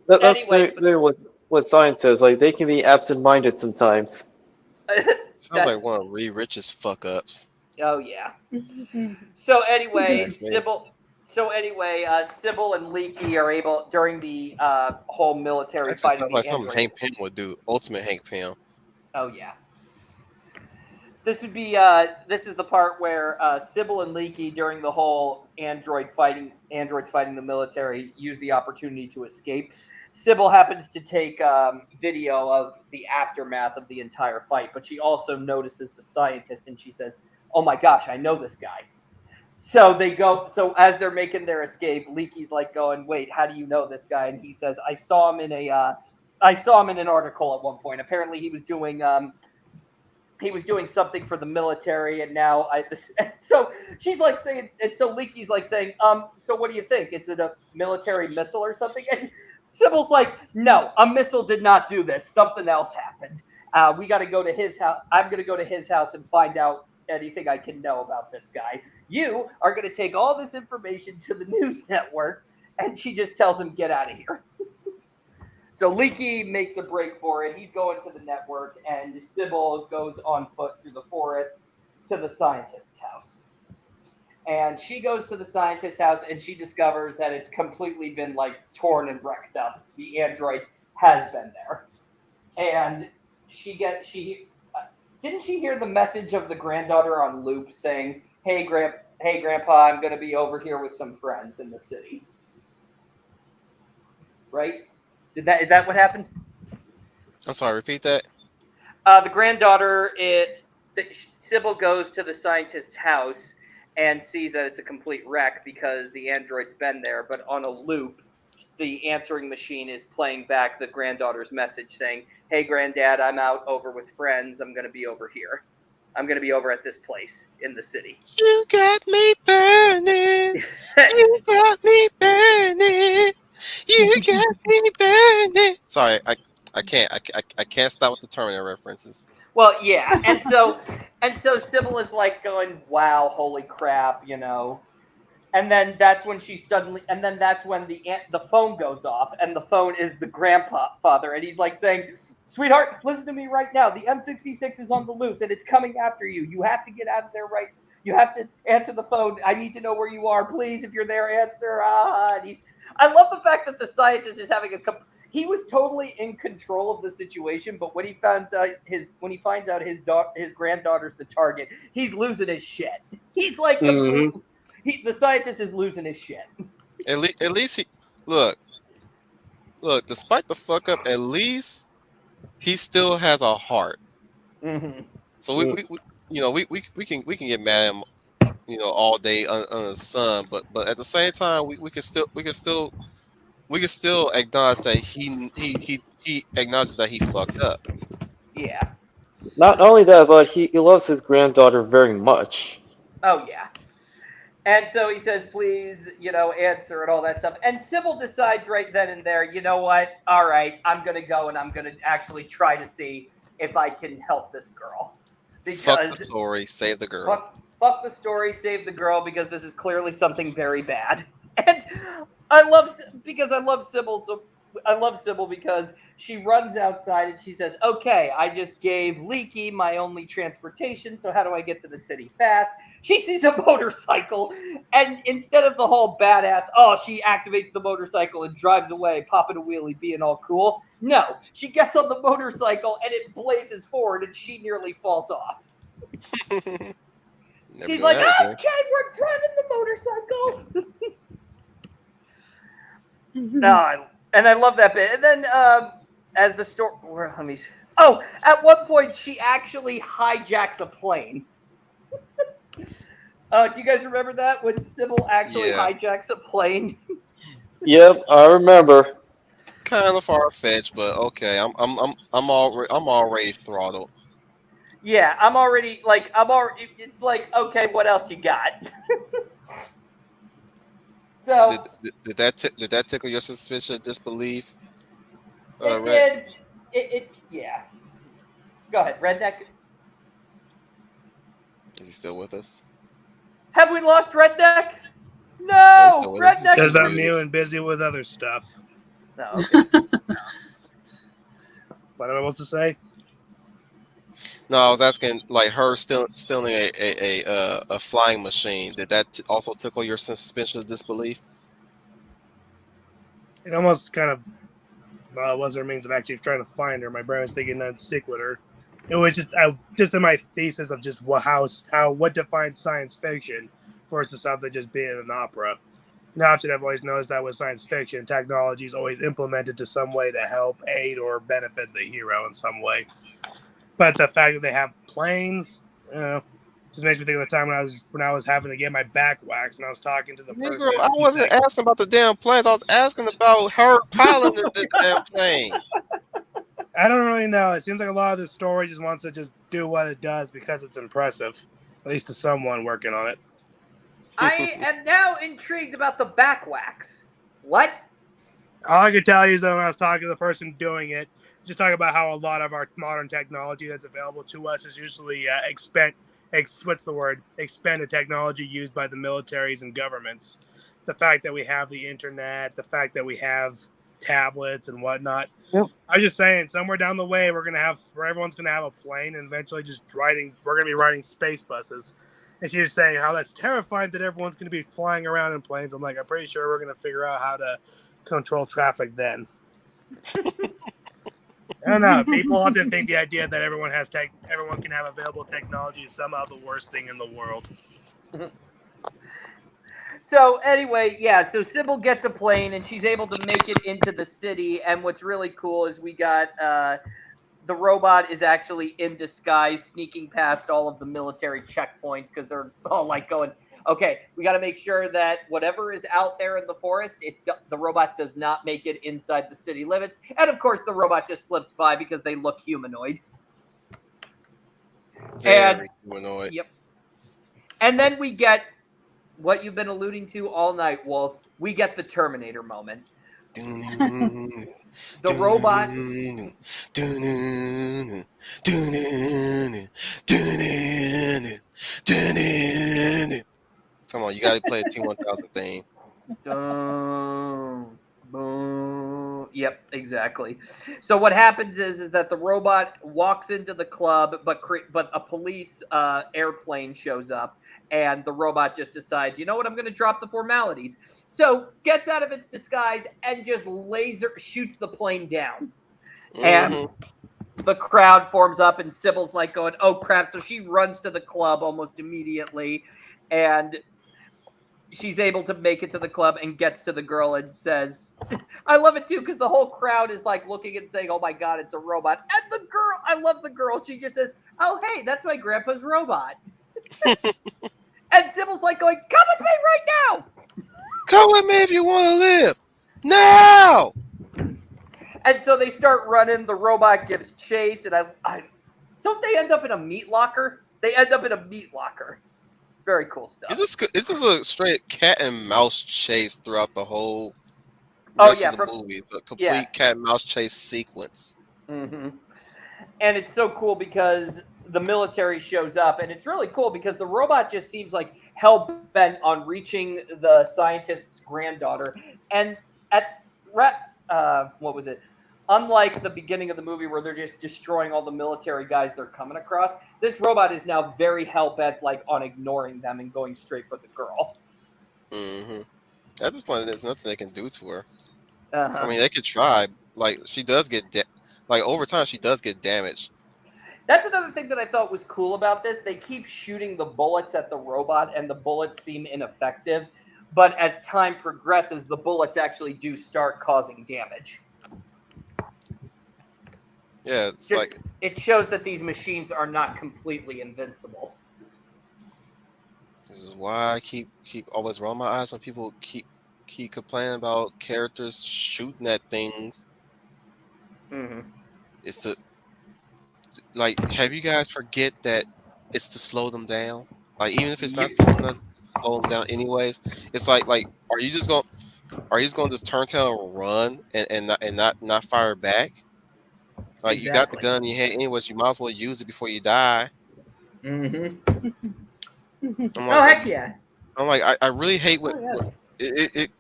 that's anyway, with scientists. Like they can be absent-minded sometimes. Sounds like that's one of Ree Rich's fuck ups. oh yeah. So anyway, That's me. Sybil and Leaky are able during the whole military Actually, fighting sounds the like something androids. Hank Pym would do. Ultimate Hank Pym. Oh yeah. This is the part where Sybil and Leaky during the whole androids fighting the military use the opportunity to escape. Sybil happens to take video of the aftermath of the entire fight, but she also notices the scientist and she says, "Oh my gosh, I know this guy." So they go. So as they're making their escape, Leaky's like going, "Wait, how do you know this guy?" And he says, I saw him in an article at one point. Apparently, he was doing something for the military, and now so she's like saying, and so Leaky's like saying, so what do you think? Is it a military missile or something?" And Sybil's like, "No, a missile did not do this. Something else happened. We got to go to his house. I'm going to go to his house and find out anything I can know about this guy. You are going to take all this information to the news network." And she just tells him, "Get out of here." So Leaky makes a break for it. He's going to the network, and Sybil goes on foot through the forest to the scientist's house. And she goes to the scientist's house, and she discovers that it's completely been like torn and wrecked up. The android has been there, and she didn't she hear the message of the granddaughter on loop saying, hey grandpa, I'm going to be over here with some friends in the city." Right? Is that what happened? I'm sorry. Repeat that. The granddaughter, Sybil goes to the scientist's house and sees that it's a complete wreck because the android's been there, but on a loop, the answering machine is playing back the granddaughter's message saying, "Hey, granddad, I'm out over with friends. I'm going to be over here. I'm going to be over at this place in the city." You got me burning. You got me burning. You got me burning. Sorry, I can't stop with the Terminator references. Well, yeah, and so Sybil is like going, "Wow, holy crap," And then that's when that's when the phone goes off, and the phone is the grandfather, and he's like saying, "Sweetheart, listen to me right now. The M-66 is on the loose, and it's coming after you. You have to get out of there right. You have to answer the phone. I need to know where you are, please. If you're there, answer." And I love the fact that the scientist is having he was totally in control of the situation, but when he finds out his granddaughter's the target, he's losing his shit. He's like the scientist is losing his shit. At least he look. Despite the fuck up, at least he still has a heart. Mm-hmm. So we can get mad at him, all day under the sun, but at the same time, we can still acknowledge that he acknowledges that he fucked up. Yeah. Not only that, but he loves his granddaughter very much. Oh yeah. And so he says, please, answer and all that stuff. And Sybil decides right then and there, you know what? All right, I'm going to go and I'm going to actually try to see if I can help this girl. Fuck the Because story, save the girl. fuck the story, save the girl, because this is clearly something very bad. And I love Sybil. So I love Sybil because she runs outside and she says, okay, I just gave Leaky my only transportation, so how do I get to the city fast? She sees a motorcycle, and instead of the whole badass, she activates the motorcycle and drives away, popping a wheelie, being all cool. No, she gets on the motorcycle and it blazes forward and she nearly falls off. She's like, okay, we're driving the motorcycle. No, and I love that bit. And then as the story, at one point she actually hijacks a plane. Do you guys remember that when Sybil actually hijacks a plane? Yep, I remember. Kind of far fetched, but okay. I'm already throttled. Yeah, I'm already. It's like, okay, what else you got? So Did that tickle your suspicion of disbelief? it Red? did. Yeah. Go ahead, Redneck. Is he still with us? Have we lost Redneck? Oh, No, he's still with us. Redneck. Because I'm new and busy with other stuff. No, okay. What am I supposed to say? No, I was asking, like, her stealing a flying machine. Did that also tickle your suspension of disbelief? It almost kind of was or means of actually trying to find her. My brain was thinking I'm sick with her. It was just in my thesis of just what defines science fiction versus something just being an opera. Now, I've always noticed that with science fiction, technology is always implemented to some way to help, aid, or benefit the hero in some way. But the fact that they have planes, just makes me think of the time when I was having to get my back waxed and I was talking to the person. Negro, I wasn't asking about the damn planes. I was asking about her piloting the damn plane. I don't really know. It seems like a lot of the story just wants to just do what it does because it's impressive, at least to someone working on it. I am now intrigued about the back wax. What? All I could tell you is that when I was talking to the person doing it, just talking about how a lot of our modern technology that's available to us is usually expanded technology used by the militaries and governments. The fact that we have the internet, the fact that we have tablets and whatnot. Yep. I'm just saying, somewhere down the way, everyone's gonna have a plane, and eventually, we're gonna be riding space buses. And she's saying how that's terrifying that everyone's gonna be flying around in planes. I'm like, I'm pretty sure we're gonna figure out how to control traffic then. I don't know. People often think the idea that everyone can have available technology is somehow the worst thing in the world. So anyway, so Sybil gets a plane and she's able to make it into the city. And what's really cool is we got the robot is actually in disguise, sneaking past all of the military checkpoints because they're all like going, okay, we got to make sure that whatever is out there in the forest, the robot does not make it inside the city limits. And of course, the robot just slips by because they look humanoid. Very humanoid. Yep. And then we get what you've been alluding to all night, Wolf. We get the Terminator moment. The robot. Come on, you gotta play a T1000 thing. Yep, exactly. So what happens is that the robot walks into the club, but a police airplane shows up, and the robot just decides, you know what, I'm going to drop the formalities. So gets out of its disguise and just laser shoots the plane down, and Mm-hmm. the crowd forms up, and Sybil's like going, "Oh crap!" So she runs to the club almost immediately, and she's able to make it to the club and gets to the girl and says, I love it too because the whole crowd is like looking and saying, "Oh my god, it's a robot!" And the girl, I love the girl. She just says, "Oh hey, that's my grandpa's robot." And Sybil's like going, "Come with me right now!" Come with me if you want to live now. And so they start running. The robot gives chase, and I don't they end up in a meat locker? They end up in a meat locker. Very cool stuff. It's just a straight cat and mouse chase throughout the whole Oh rest yeah, of the movie. It's a yeah. complete cat and mouse chase sequence. Mm-hmm. And it's so cool because the military shows up, and it's really cool because the robot just seems like hell bent on reaching the scientist's granddaughter. And at what was it? Unlike the beginning of the movie where they're just destroying all the military guys they're coming across, this robot is now very hell bent like on ignoring them and going straight for the girl. Mm-hmm. At this point, there's nothing they can do to her. Uh-huh. I mean, they could try. Like she does get like over time, she does get damaged. That's another thing that I thought was cool about this. They keep shooting the bullets at the robot, and the bullets seem ineffective. But as time progresses, the bullets actually do start causing damage. Yeah, it's like it shows that these machines are not completely invincible. this is why I keep always rolling my eyes when people keep complaining about characters shooting at things. Mm-hmm. It's to like have you guys forget that it's to slow them down. Like even if it's not to slow them down anyways, it's like are you just going to just turn tail and run and not fire back? Like Exactly. you got the gun in your hand anyways, you might as well use it before you die. Mm-hmm. I'm like, heck yeah! I'm like I really hate when yes. it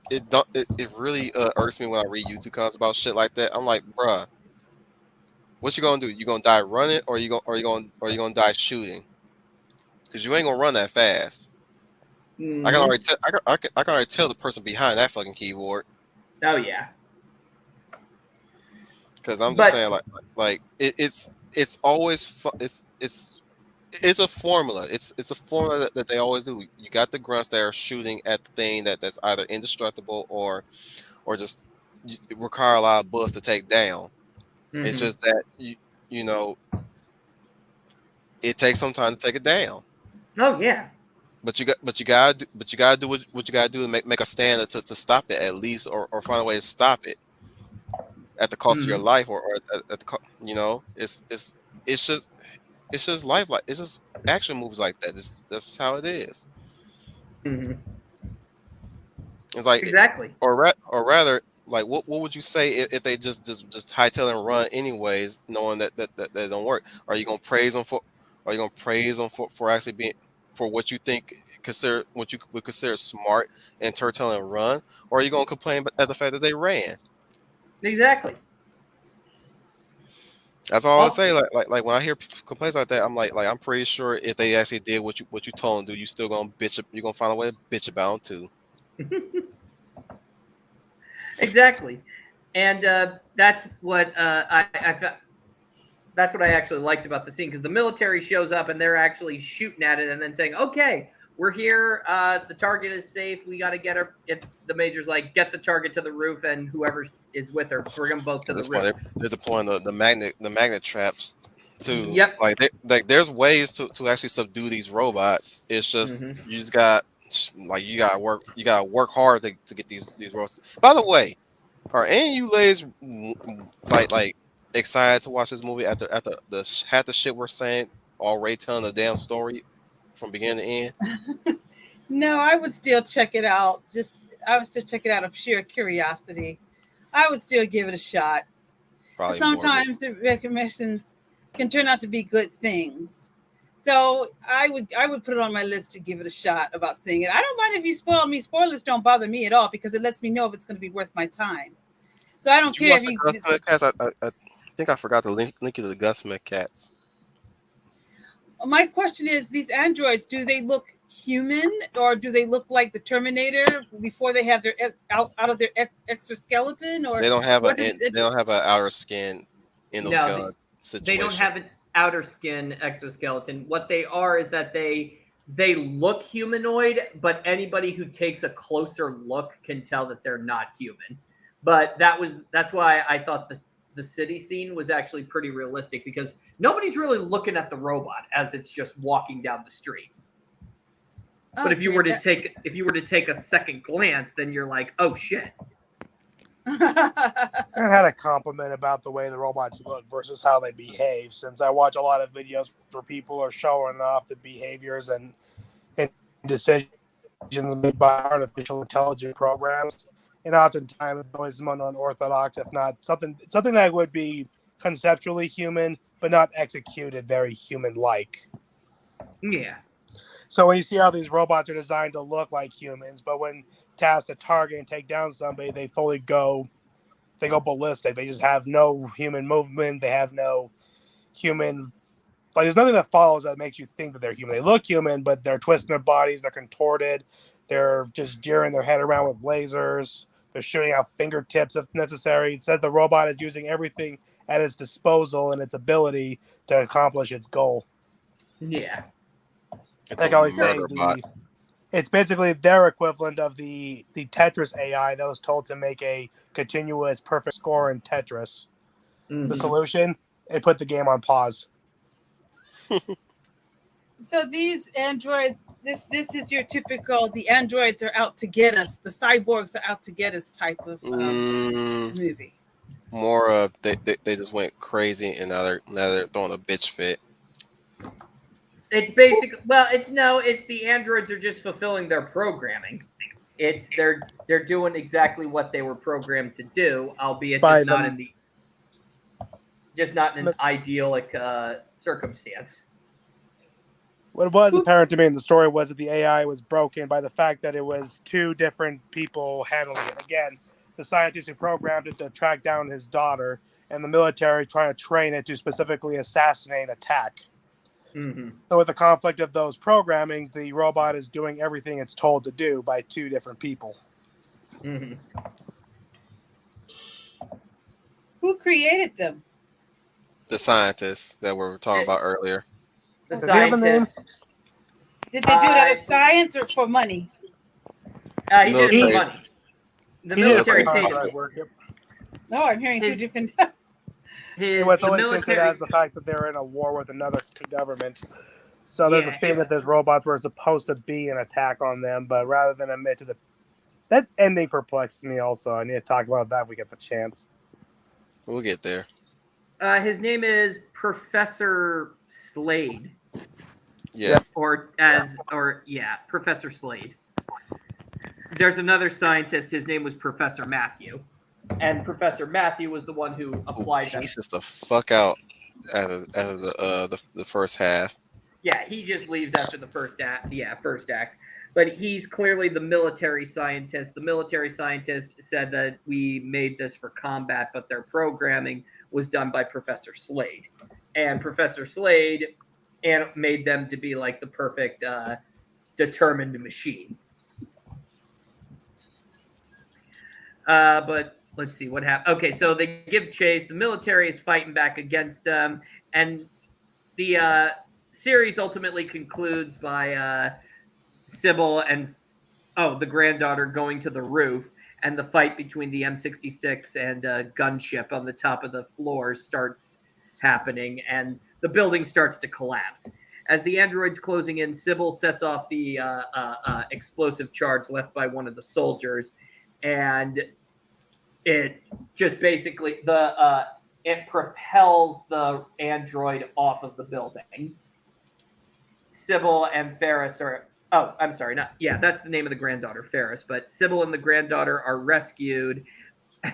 really irks me when I read YouTube comments about shit like that. I'm like, bruh, what you gonna do? You gonna die running, or you gonna die shooting? Because you ain't gonna run that fast. Mm-hmm. I can already tell. I can already tell the person behind that fucking keyboard. Oh yeah. Because I'm just saying, it's always it's a formula. It's a formula that they always do. You got the grunts that are shooting at the thing that's either indestructible or just require a lot of bullets to take down. Mm-hmm. It's just that you know it takes some time to take it down. Oh yeah. But you gotta do what you gotta do to make a stand to stop it at least, or find a way to stop it at the cost of your life, or at the it's just life, like it's just action movies like that. That's how it is. Mm-hmm. It's like exactly. or rather, like what would you say if they just hightail and run anyways, knowing that don't work? Are you gonna praise them for? Are you gonna praise them for actually being for what you think what you would consider smart and turtle and run, or are you gonna complain at the fact that they ran? Exactly. That's all I would say. Like when I hear complaints like that, I'm like I'm pretty sure if they actually did what you told them to do, you still gonna bitch. You're gonna find a way to bitch about them too. Exactly, and that's what that's what I actually liked about the scene, because the military shows up and they're actually shooting at it and then saying, "Okay, we're here. The target is safe. We got to get her." If the major's like, "Get the target to the roof, and whoever is with her, bring them both to the roof." They're deploying the magnet traps too. Yep. Like there's ways to actually subdue these robots. It's just you just got you gotta work hard to get these robots. By the way, are any of you ladies like excited to watch this movie after the half the shit we're saying already telling the damn story from beginning to end? No, I would still check it out. I would still check it out of sheer curiosity. I would still give it a shot. Probably sometimes the recommendations can turn out to be good things. So I would put it on my list to give it a shot about seeing it. I don't mind if you spoil me. Spoilers don't bother me at all because it lets me know if it's going to be worth my time. So I don't Did you care watch if the you. Gunsmith Cats? I think I forgot to link you to the Gunsmith Cats. My question is: these androids, do they look human or do they look like the Terminator before they have their out of their exoskeleton? Or They don't have what does they it? don't have an outer skin No, endoskeleton they don't situation. have an outer skin exoskeleton. What they are is that they look humanoid, but anybody who takes a closer look can tell that they're not human. But that's why I thought the city scene was actually pretty realistic because nobody's really looking at the robot as it's just walking down the street. But if you were to take a second glance, then you're like, oh shit. I had a compliment about the way the robots look versus how they behave, since I watch a lot of videos where people are showing off the behaviors and decisions made by artificial intelligence programs, and oftentimes it's always somewhat unorthodox, if not something that would be conceptually human but not executed very human-like. Yeah. So when you see how these robots are designed to look like humans, but when tasked to target and take down somebody, they go ballistic. They just have no human movement. They have no human. Like, there's nothing that follows that makes you think that they're human. They look human, but they're twisting their bodies. They're contorted. They're just jeering their head around with lasers. They're shooting out fingertips if necessary. It said the robot is using everything at its disposal and its ability to accomplish its goal. Yeah. It's Like a I always say, murder bot. it's basically their equivalent of the Tetris AI that was told to make a continuous perfect score in Tetris. Mhm. The solution, it put the game on pause. So these androids, this is your typical the androids are out to get us, the cyborgs are out to get us type of movie. More of they just went crazy and now they're throwing a bitch fit. It's basically it's the androids are just fulfilling their programming. It's they're doing exactly what they were programmed to do, albeit By just not them. not in an idyllic circumstance. What was apparent to me in the story was that the AI was broken by the fact that it was two different people handling it. Again, the scientist who programmed it to track down his daughter, and the military trying to train it to specifically assassinate and attack. Mm-hmm. So with the conflict of those programmings, the robot is doing everything it's told to do by two different people. Mm-hmm. Who created them? The scientists that we were talking about earlier. The Does he have a name? scientist. Did they do it out of science or for money? He did it for money. The military paid him. No, I'm hearing two different. What's always hinted at is the fact that they're in a war with another government. So there's a theme that there's robots where it's supposed to be an attack on them, but rather than admit to that ending perplexes me also. I need to talk about that if we get the chance. We'll get there. His name is Professor Slade. Yeah. Professor Slade. There's another scientist. His name was Professor Matthew, and Professor Matthew was the one who applied that. Pieces the fuck out out of the first half. Yeah, he just leaves after the first act. Yeah, first act. But he's clearly the military scientist. The military scientist said that we made this for combat, but their programming was done by Professor Slade. And Professor Slade made them to be like the perfect determined machine. But let's see what happened. Okay, so they give chase. The military is fighting back against them. And the series ultimately concludes by Sybil and the granddaughter going to the roof, and the fight between the M-66 and gunship on the top of the floor starts happening, and the building starts to collapse. As the android's closing in, Sybil sets off the explosive charge left by one of the soldiers, and it just basically it propels the android off of the building. Sybil and Ferris are. Oh, I'm sorry. That's the name of the granddaughter, Ferris. But Sybil and the granddaughter are rescued.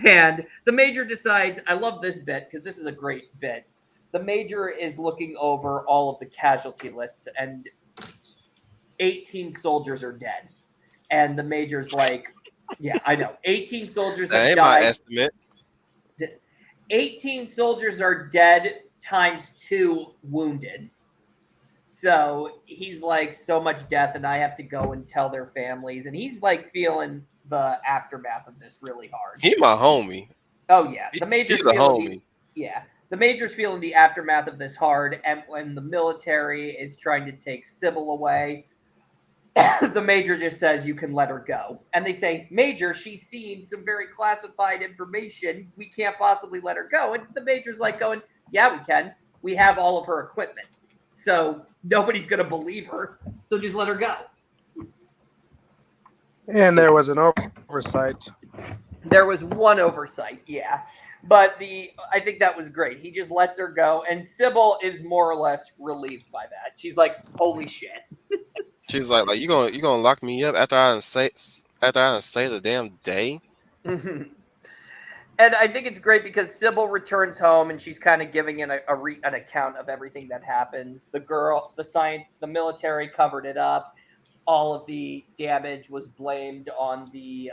And the major decides, I love this bit because this is a great bit. The major is looking over all of the casualty lists, and 18 soldiers are dead. And the major's like, yeah, I know. 18 soldiers have That ain't died. my estimate. 18 soldiers are dead times 2 wounded. So he's like, so much death, and I have to go and tell their families. And he's like feeling the aftermath of this really hard. He my homie. Oh yeah, the major's He's a feeling homie. the major's feeling the aftermath of this hard. And when the military is trying to take Sybil away, the major just says, you can let her go. And they say, Major, she's seen some very classified information. We can't possibly let her go. And the major's like going, yeah, we can. We have all of her equipment. So nobody's going to believe her. So just let her go. And there was an oversight. There was one oversight, yeah. But I think that was great. He just lets her go. And Sybil is more or less relieved by that. She's like, holy shit. She's like you gonna lock me up after I done say the damn day? And I think it's great because Sybil returns home and she's kind of giving an account of everything that happens. The girl, the military covered it up. All of the damage was blamed on the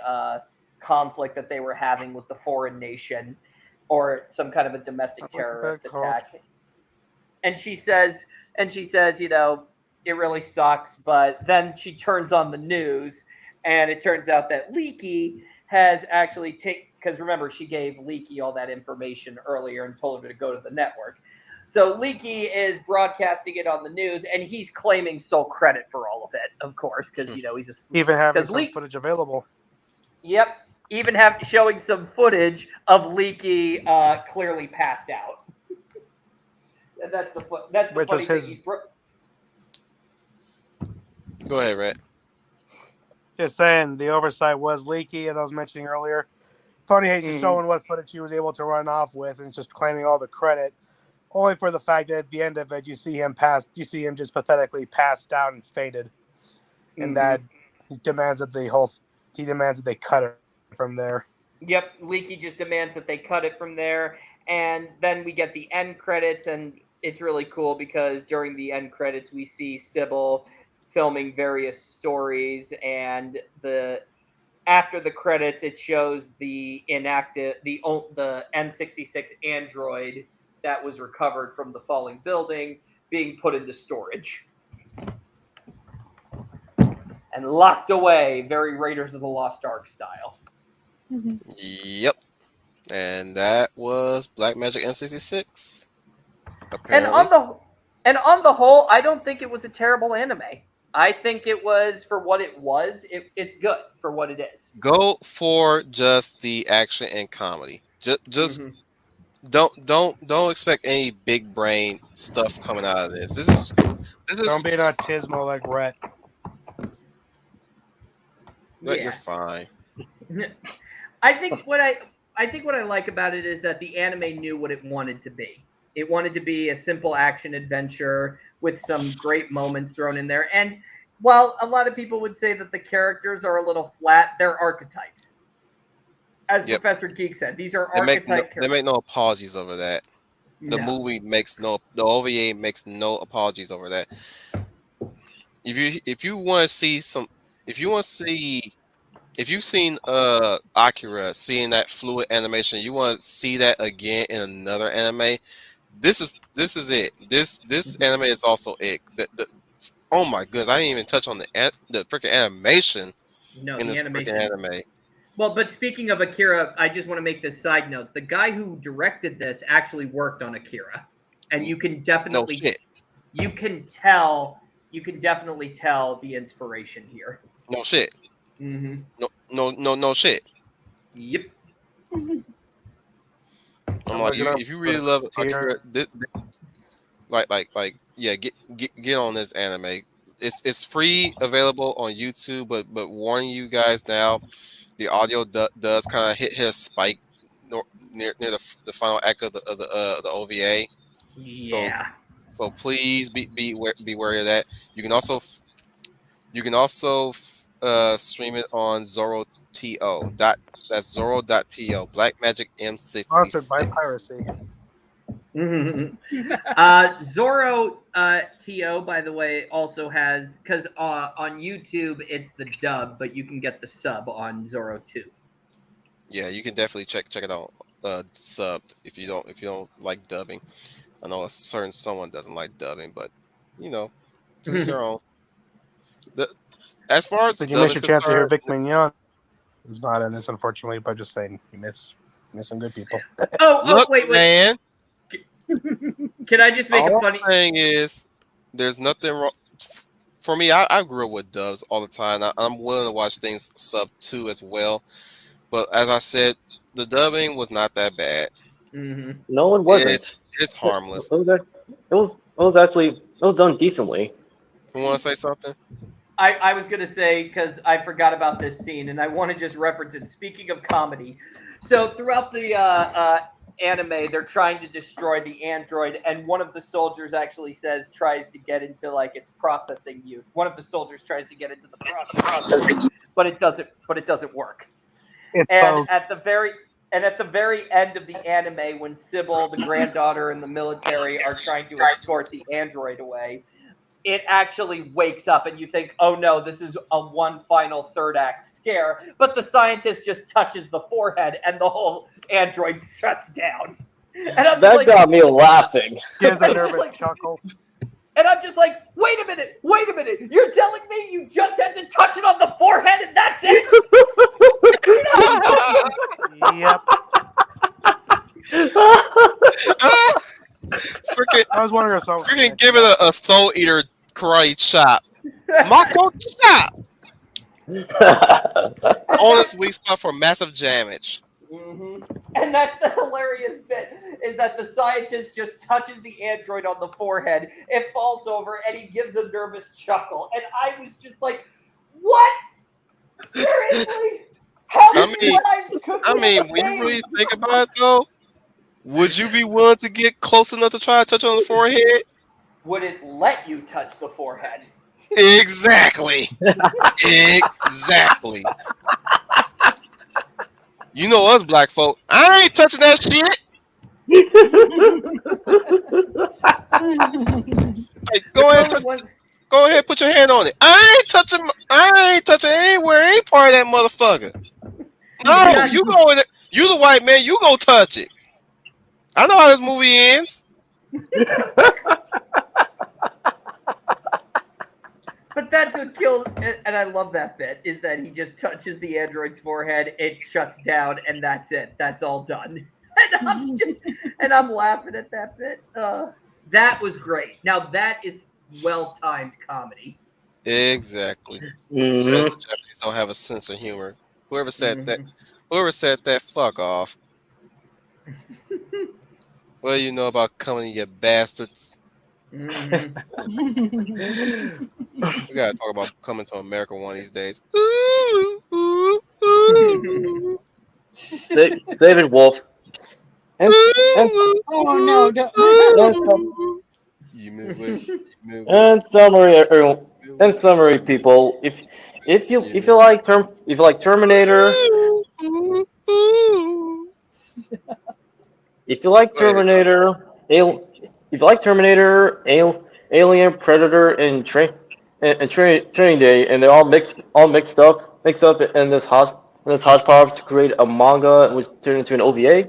conflict that they were having with the foreign nation or some kind of a domestic terrorist attack. And she says, you know, it really sucks. But then she turns on the news and it turns out that Leaky has actually because remember, she gave Leaky all that information earlier and told her to go to the network. So Leaky is broadcasting it on the news, and he's claiming sole credit for all of it, of course, because you know he's even having some footage available. Yep, even showing some footage of Leaky clearly passed out. And that's the Which funny was thing. Go ahead, Red. Just saying, the oversight was Leaky, as I was mentioning earlier. Funny how he's showing what footage he was able to run off with and just claiming all the credit. Only for the fact that at the end of it, you see him just pathetically passed out and faded. And that demands that they cut it from there. Yep, Leaky just demands that they cut it from there. And then we get the end credits, and it's really cool because during the end credits, we see Sybil filming various stories, and after the credits, it shows the M-66 android that was recovered from the falling building being put into storage and locked away, very Raiders of the Lost Ark style. Yep. And that was Black Magic M-66. And Apparently. on the whole, I don't think it was a terrible anime. I think it was, for what it was, it's good for what it is. Go for just the action and comedy. Just don't expect any big brain stuff coming out of this. This is Don't be an autismo like Rhett. But you're fine. I think what I like about it is that the anime knew what it wanted to be. It wanted to be a simple action adventure with some great moments thrown in there. And while a lot of people would say that the characters are a little flat, they're archetypes. As Professor Geek said, these are archetype characters. They make no apologies over that. The movie the OVA makes no apologies over that. If you've seen Akira, seeing that fluid animation, you want to see that again in another anime. This is it. This anime is also it. Oh my goodness, I didn't even touch on the freaking animation in this freaking anime. Well, but speaking of Akira, I just want to make this side note. The guy who directed this actually worked on Akira. And you can definitely you can definitely tell the inspiration here. No shit. No shit. Yep. I'm like, if you really love Akira, get on this anime. It's free, available on YouTube, but warning you guys now, the audio does kind of hit a spike near the final act of the OVA. Yeah. So please be wary of that. You can also stream it on Zoro.to. That's Zoro.to. Black Magic M-66. Sponsored by piracy. Zoro.to, by the way, also has, because on YouTube it's the dub, but you can get the sub on Zoro 2. Yeah, you can definitely check it out subbed if you don't like dubbing. I know a certain someone doesn't like dubbing, but you know, to each their own. The, as far as Did you miss dubbing's your chance to hear concerned, Vic Mignon? He's not in this, unfortunately, but just saying, you miss some good people. look, wait. man. Can I just make All a I'm funny? saying is, there's nothing wrong. For me, I grew up with dubs all the time. I'm willing to watch things sub too as well. But as I said, the dubbing was not that bad. Mm-hmm. No, it It's wasn't. it's It harmless. was, it was done decently. You want to say something? I was gonna say because I forgot about this scene and I want to just reference it. Speaking of comedy, so throughout the anime, they're trying to destroy the android, and one of the soldiers actually tries to get into like its processing unit. One of the soldiers tries to get into the processing unit, but it doesn't work. It's And so at the very end of the anime, when Sybil, the granddaughter, and the military are trying to escort the android away, it actually wakes up and you think, oh no, this is a one final third act scare. But the scientist just touches the forehead and the whole android shuts down. And I'm just That like, got me laughing. gives a It's just nervous like- chuckle. and I'm just like, wait a minute. You're telling me you just had to touch it on the forehead and that's it? Yep. Freaking, I was wondering if someone freaking give it a soul eater karate chop. Mako chop on its weak spot for massive damage. Mm-hmm. And that's the hilarious bit, is that the scientist just touches the android on the forehead, it falls over, and he gives a nervous chuckle. And I was just like, what? Seriously? How many lives could we When have you really saved? think about it, though, would you be willing to get close enough to try to touch on the forehead? Would it let you touch the forehead? Exactly. Exactly. You know us black folk. I ain't touching that shit. Hey, go ahead, put your hand on it. I ain't touching anywhere, any part of that motherfucker. No, Yeah. you go in it. You the white man, you go touch it. I know how this movie ends. But that's what kills, and I love that bit, is that he just touches the android's forehead, it shuts down, and that's it. That's all done. And I'm laughing at that bit. That was great. Now that is well-timed comedy. Exactly. Mhm. So the Japanese don't have a sense of humor. Whoever said that, fuck off. What do you know about comedy, you bastards? Mhm. We gotta talk about coming to America one of these days. Ooh, ooh, ooh. David Wolf. And, and, Oh no! Don't. You move it. You move it. and summary, everyone. You In summary, people, if you like Terminator, Ooh, ooh. if you like Go ahead, Terminator, Alien, Predator, and Training Day, and they're all mixed up in this hodgepodge to create a manga which turned into an OVA.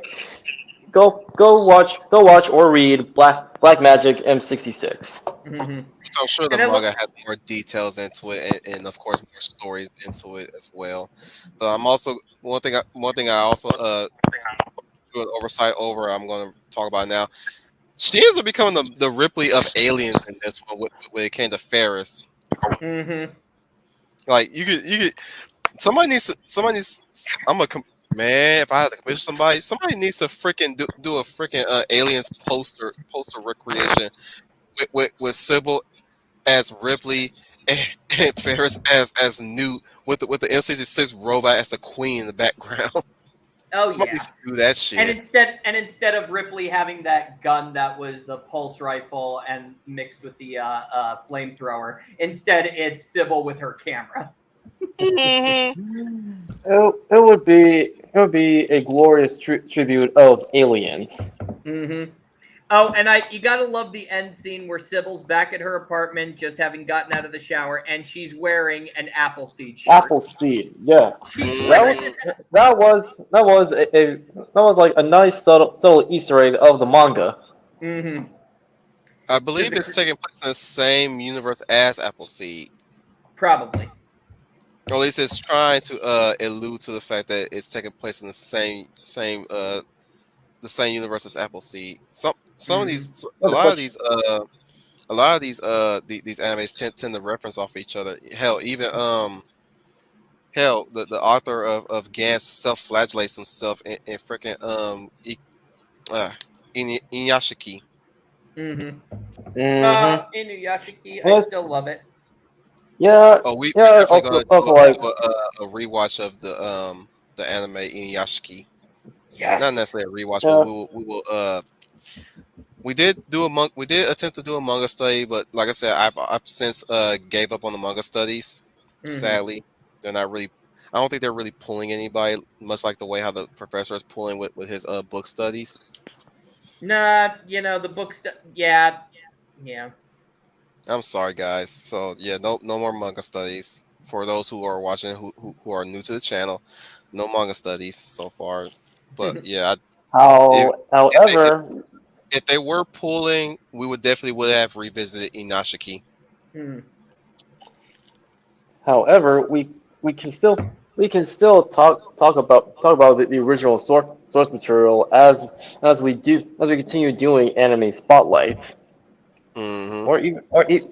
Go watch or read Black Magic M-66. Mhm. I'm sure the And I manga look- has more details into it, and of course more stories into it as well. But I'm also one thing I also do an oversight over. I'm going to talk about now. She ends up becoming the Ripley of aliens in this one when it came to Ferris. Mhm. Like you could somebody needs man, if I had to commission somebody needs to freaking do a freaking aliens poster recreation with Sybil as Ripley and Ferris as Newt with the M-66 robot as the queen in the background. Oh Somebody yeah. needs to do that shit. And instead of Ripley having that gun that was the pulse rifle and mixed with the flamethrower, instead it's Sybil with her camera. Mhm. It would be a glorious tribute of aliens. Mm-hmm. Oh, and you gotta love the end scene where Sybil's back at her apartment, just having gotten out of the shower, and she's wearing an Appleseed shirt. Appleseed, yeah. She's Mm. wearing That was like a nice subtle Easter egg of the manga. Mm-hmm. I believe it's taking place in the same universe as Appleseed. Probably. Or at least it's trying to allude to the fact that it's taking place in the same universe as Appleseed. Some of these a lot of these these animes tend to reference off each other. Hell, even the author of Gantz self-flagellates himself in freaking Inuyashiki. Mm-hmm. Mm-hmm. Inuyashiki, I still love it. Yeah, Oh, we yeah. definitely gonna Also like, do a rewatch of the anime Inuyashiki. Yes. Not necessarily a rewatch, yeah. but we did attempt to do a manga study, but like I said, I've since gave up on the manga studies. Mhm. Sadly, they're not really. I don't think they're really pulling anybody, much like the way how the professor is pulling with his book studies. Nah, the book stuff. Yeah. I'm sorry, guys. So yeah, no more manga studies for those who are watching who are new to the channel. No manga studies so far, but yeah, However, if they were pulling, we would have revisited Inashiki. Hmm. however, we can still talk about the original source material as we continue doing anime spotlights Hmm.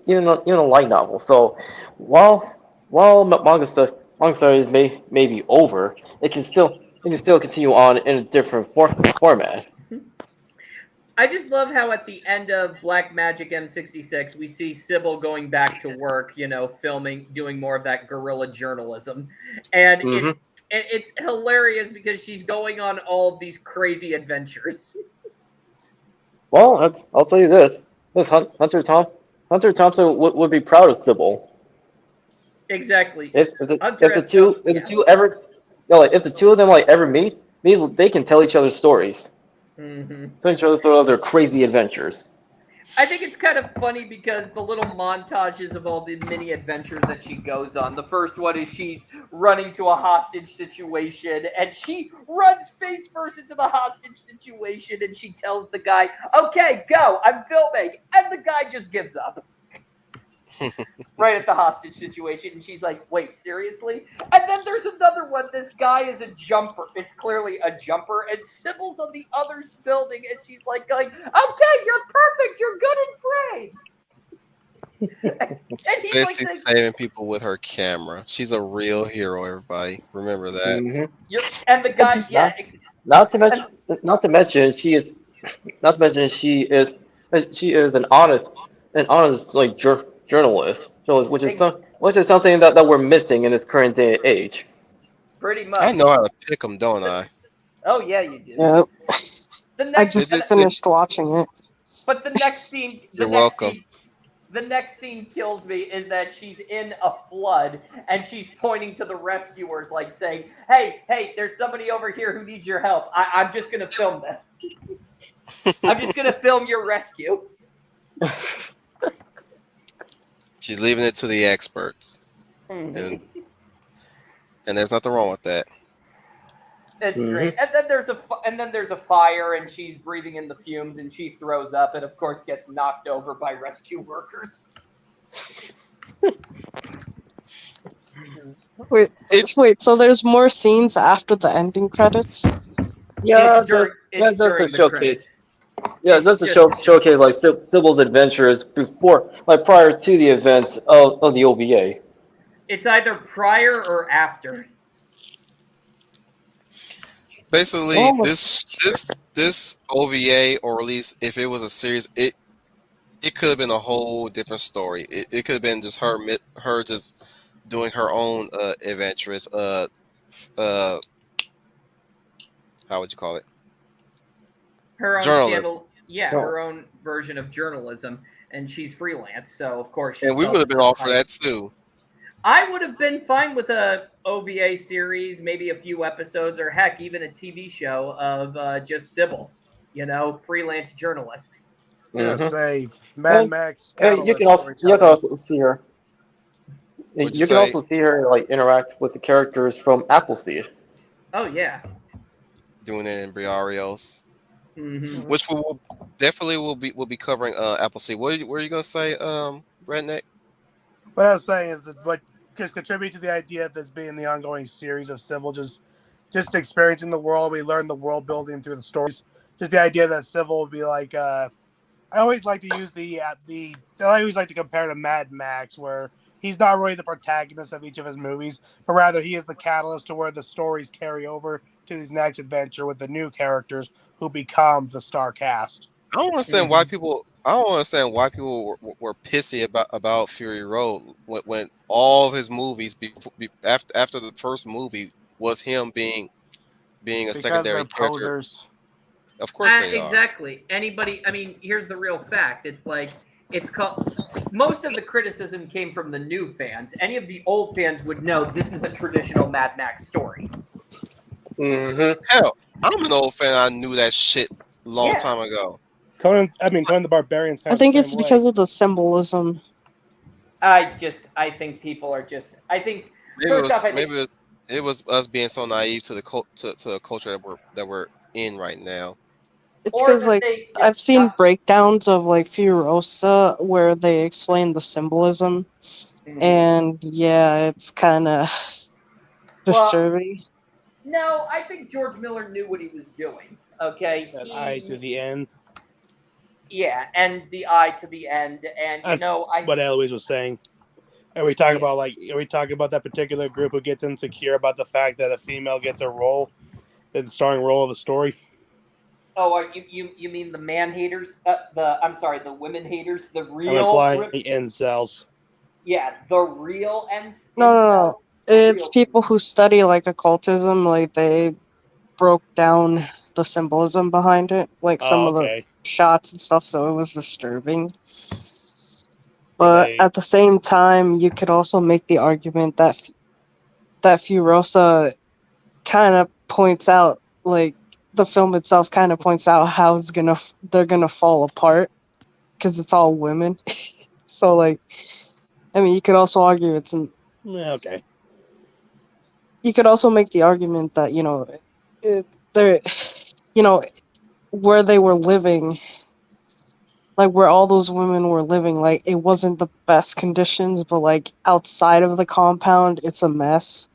even a light novel. So while manga studies may be over, it can still continue on in a different format. I just love how at the end of Black Magic M-66, we see Sybil going back to work, filming, doing more of that guerrilla journalism. And Mm-hmm. it's hilarious because she's going on all of these crazy adventures. Well, I'll tell you this: Hunter Thompson would be proud of Sybil Exactly. if Hunter the has two yeah. if the two of them ever meet, they can tell each other stories. Mm-hmm. Tell each other stories of their crazy adventures. I think it's kind of funny because the little montages of all the mini adventures that she goes on. The first one is she's running to a hostage situation, and she runs face first into the hostage situation, and she tells the guy, "Okay, go, I'm filming," and the guy just gives up. Right at the hostage situation, and she's like, "Wait, seriously?" And then there's another one. This guy is a jumper. It's clearly a jumper, and Sybil's on the other building, and she's like, "Okay, you're perfect. You're good and great." And he's like, Basically saving people with her camera. She's a real hero. Everybody remember that. Mm-hmm. and the guy, yeah, Not to mention she is an honest like journalist, which is something that we're missing in this current day and age. pretty I much. know how to pick them, don't I? Oh yeah, you do. Yep. The I next, just finished watching it. but the next scene, You're welcome. The next scene kills me is that she's in a flood and she's pointing to the rescuers, like saying, "Hey, there's somebody over here who needs your help. I'm just gonna film this. I'm just gonna film your rescue." She's leaving it to the experts, Mm-hmm. and there's nothing wrong with that. It's Mhm. great. And then there's a fire, and she's breathing in the fumes, and she throws up, and of course gets knocked over by rescue workers. Wait, so there's more scenes after the ending credits? Yeah, It's during to the showcase. credits. Yeah, It's just to just- showcase like Sybil's adventures prior to the events of the OVA. It's either prior or after. Basically, Well, this OVA, or at least if it was a series, it could have been a whole different story. It could have been just her just doing her own adventures. How would you call it? Her own Journalism. scandal. Yeah, her own version of journalism, and she's freelance, so of course she's And we would have been all for that too. I would have been fine with a OVA series, maybe a few episodes, or heck, even a TV show of just Sybil, freelance journalist. I was gonna Mm-hmm. say Mad And Max you can catalyst storytelling. also see her. Would you You can say? also see her like interact with the characters from Appleseed. Oh yeah. Doing it in Briario's, Hmm. which will definitely will be covering Appleseed. What are you gonna say, Redneck? What I was saying is that what just contribute to the idea of this being the ongoing series of Civil, just experiencing the world. We learn the world building through the stories. Just the idea that Civil will be like. I always like to use the. I always like to compare to Mad Max, where he's not really the protagonist of each of his movies, but rather he is the catalyst to where the stories carry over to his next adventure with the new characters who become the star cast. I don't understand why people. I don't understand why people were pissy about Fury Road when all of his movies after the first movie was him being a Because they're secondary character. posers. Of course they are. Exactly. Anybody. I mean, here's the real fact. It's like it's called. Most of the criticism came from the new fans. Any of the old fans would know this is a traditional Mad Max story. Mm-hmm. Hell, I'm an old fan. I knew that shit long Yeah. time ago. Conan the Barbarian's kind I of the think same it's way. because of the symbolism. I think people are just. I think Maybe first off, I think maybe it was us being so naive to the culture that we're in right now. It's or because that like they I've just seen got. breakdowns of like Furiosa where they explain the symbolism, and yeah, it's kind of Well, disturbing. no, I think George Miller knew what he was doing. Okay, That eye to the end. yeah, and the eye to the end, and That's I what Eloise was saying. Are we talking Yeah. about are we talking about that particular group who gets insecure about the fact that a female gets a role, in the starring role of a story? Oh, you mean the man haters? I'm sorry, the women haters, the I'm real implying incels. yeah, the real No, no, no. incels. The It's real people who study like occultism, like they broke down the symbolism behind it, like some Oh, of the okay. shots and stuff, so it was disturbing. Were But they? at the same time, you could also make the argument that Furiosa kind of points out, like the film itself kind of points out how they're gonna fall apart because it's all women. So like, I mean, you could also argue Okay. you could also make the argument that they're where they were living, like where all those women were living, like it wasn't the best conditions, but like outside of the compound, it's a mess.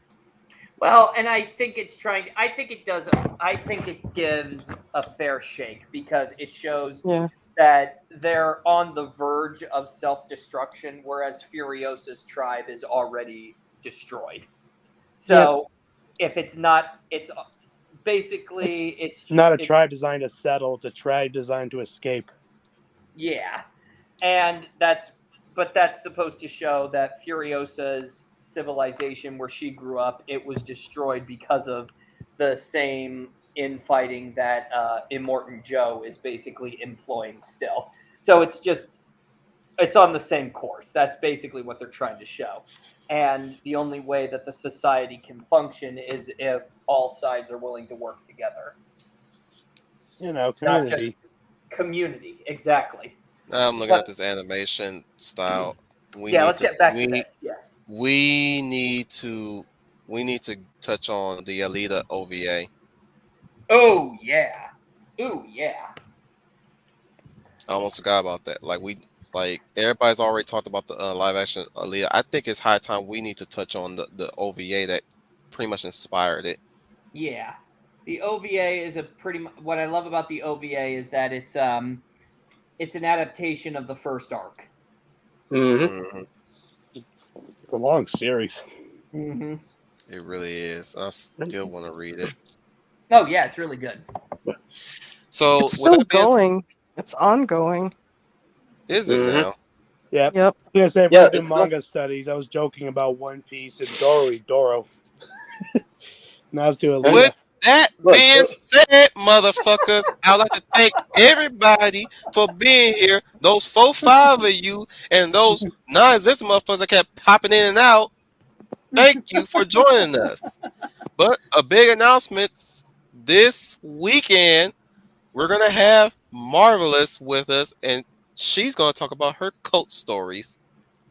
Well, and I think it's trying. I think it does. I think it gives a fair shake because it shows Yeah. that they're on the verge of self-destruction, whereas Furiosa's tribe is already destroyed. So if it's not, it's basically Not a it's tribe designed to settle; it's a tribe designed to escape. yeah, and that's supposed to show that Furiosa's civilization, where she grew up, it was destroyed because of the same infighting that Immortan Joe is basically employing still. So it's on the same course. That's basically what they're trying to show. And the only way that the society can function is if all sides are willing to work together. Not just Community. community, exactly. Now I'm looking But at this animation style. We yeah, need let's to get back to this. Yeah. we need to we need to touch on the Alita OVA. Oh yeah. Oh yeah. I almost forgot about that. Like everybody's already talked about the live action Alita. I think it's high time we need to touch on the OVA that pretty much inspired it. Yeah. The OVA is a what I love about the OVA is that it's an adaptation of the first arc. Mm-hmm. Hmm. It's a long series. Mm-hmm. It really is. I still want to read it. Oh yeah, it's really good. So It's with still that being going. It's ongoing. is it Mm-hmm. now? Yep. Yep. I was gonna say if Yeah, we're gonna do it's not. manga studies, I was joking about One Piece and Doro. Now let's do With Alita. that Look, being said, motherfuckers, I'd like to thank everybody for being here. Those 4-5 of you and those non-existent motherfuckers that kept popping in and out. Thank you for joining us. But a big announcement this weekend, we're gonna have Marvelous with us, and she's gonna talk about her cult stories.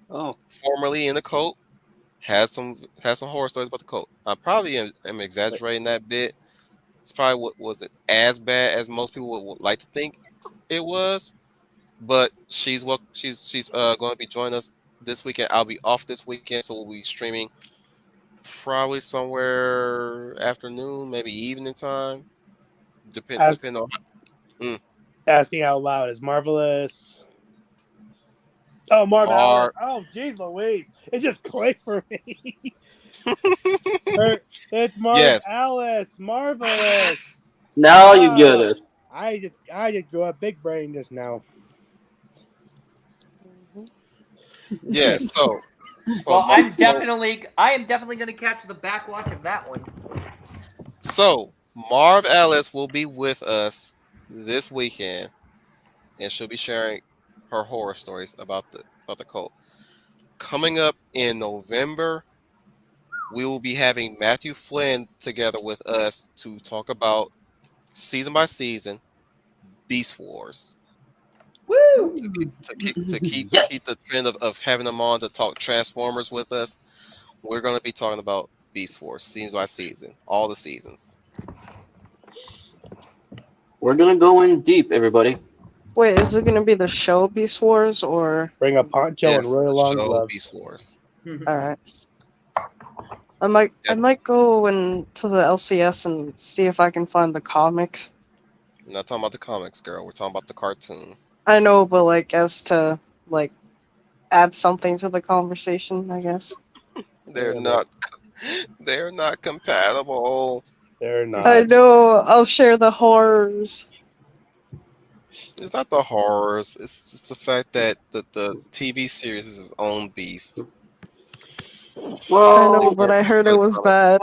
Oh, Formerly in the cult, has some horror stories about the cult. I probably am exaggerating that bit. It's probably what was it as bad as most people would like to think it was. But she's going to be joining us this weekend. I'll be off this weekend, so we'll be streaming probably somewhere afternoon, maybe evening time, Ask, depend on. Mm, asking out loud is Marvelous. Oh, Marv Alice. Mar. Oh, jeez Louise. It just clicks for me. It's Marv Yes, Alice. Marvelous. now you get Oh, it. I just grew up big brain just now. yes. So Well, I am so definitely going to catch the backwatch of that one. so Marv Alice will be with us this weekend, and she'll be sharing her horror stories about the cult. Coming up in November, we will be having Matthew Flynn together with us to talk about season by season Beast Wars. Woo! Keep Yes. the trend of having them on to talk Transformers with us. We're going to be talking about Beast Wars season by season, all the seasons. We're gonna go in deep, everybody. Wait, is it gonna be the show Beast Wars or? Bring a poncho and Yes, really the long show gloves. Beast Wars. All right. I Yeah. might go into the LCS and see if I can find the comics. We're not talking about the comics, girl. We're talking about the cartoon. I know, but like as to like add something to the conversation, I guess. They're Yeah, not. They're not compatible. they're not. I know. I'll share the horrors. It's not the horrors. It's just the fact that the TV series is its own beast. Well, I know, but I heard it was bad.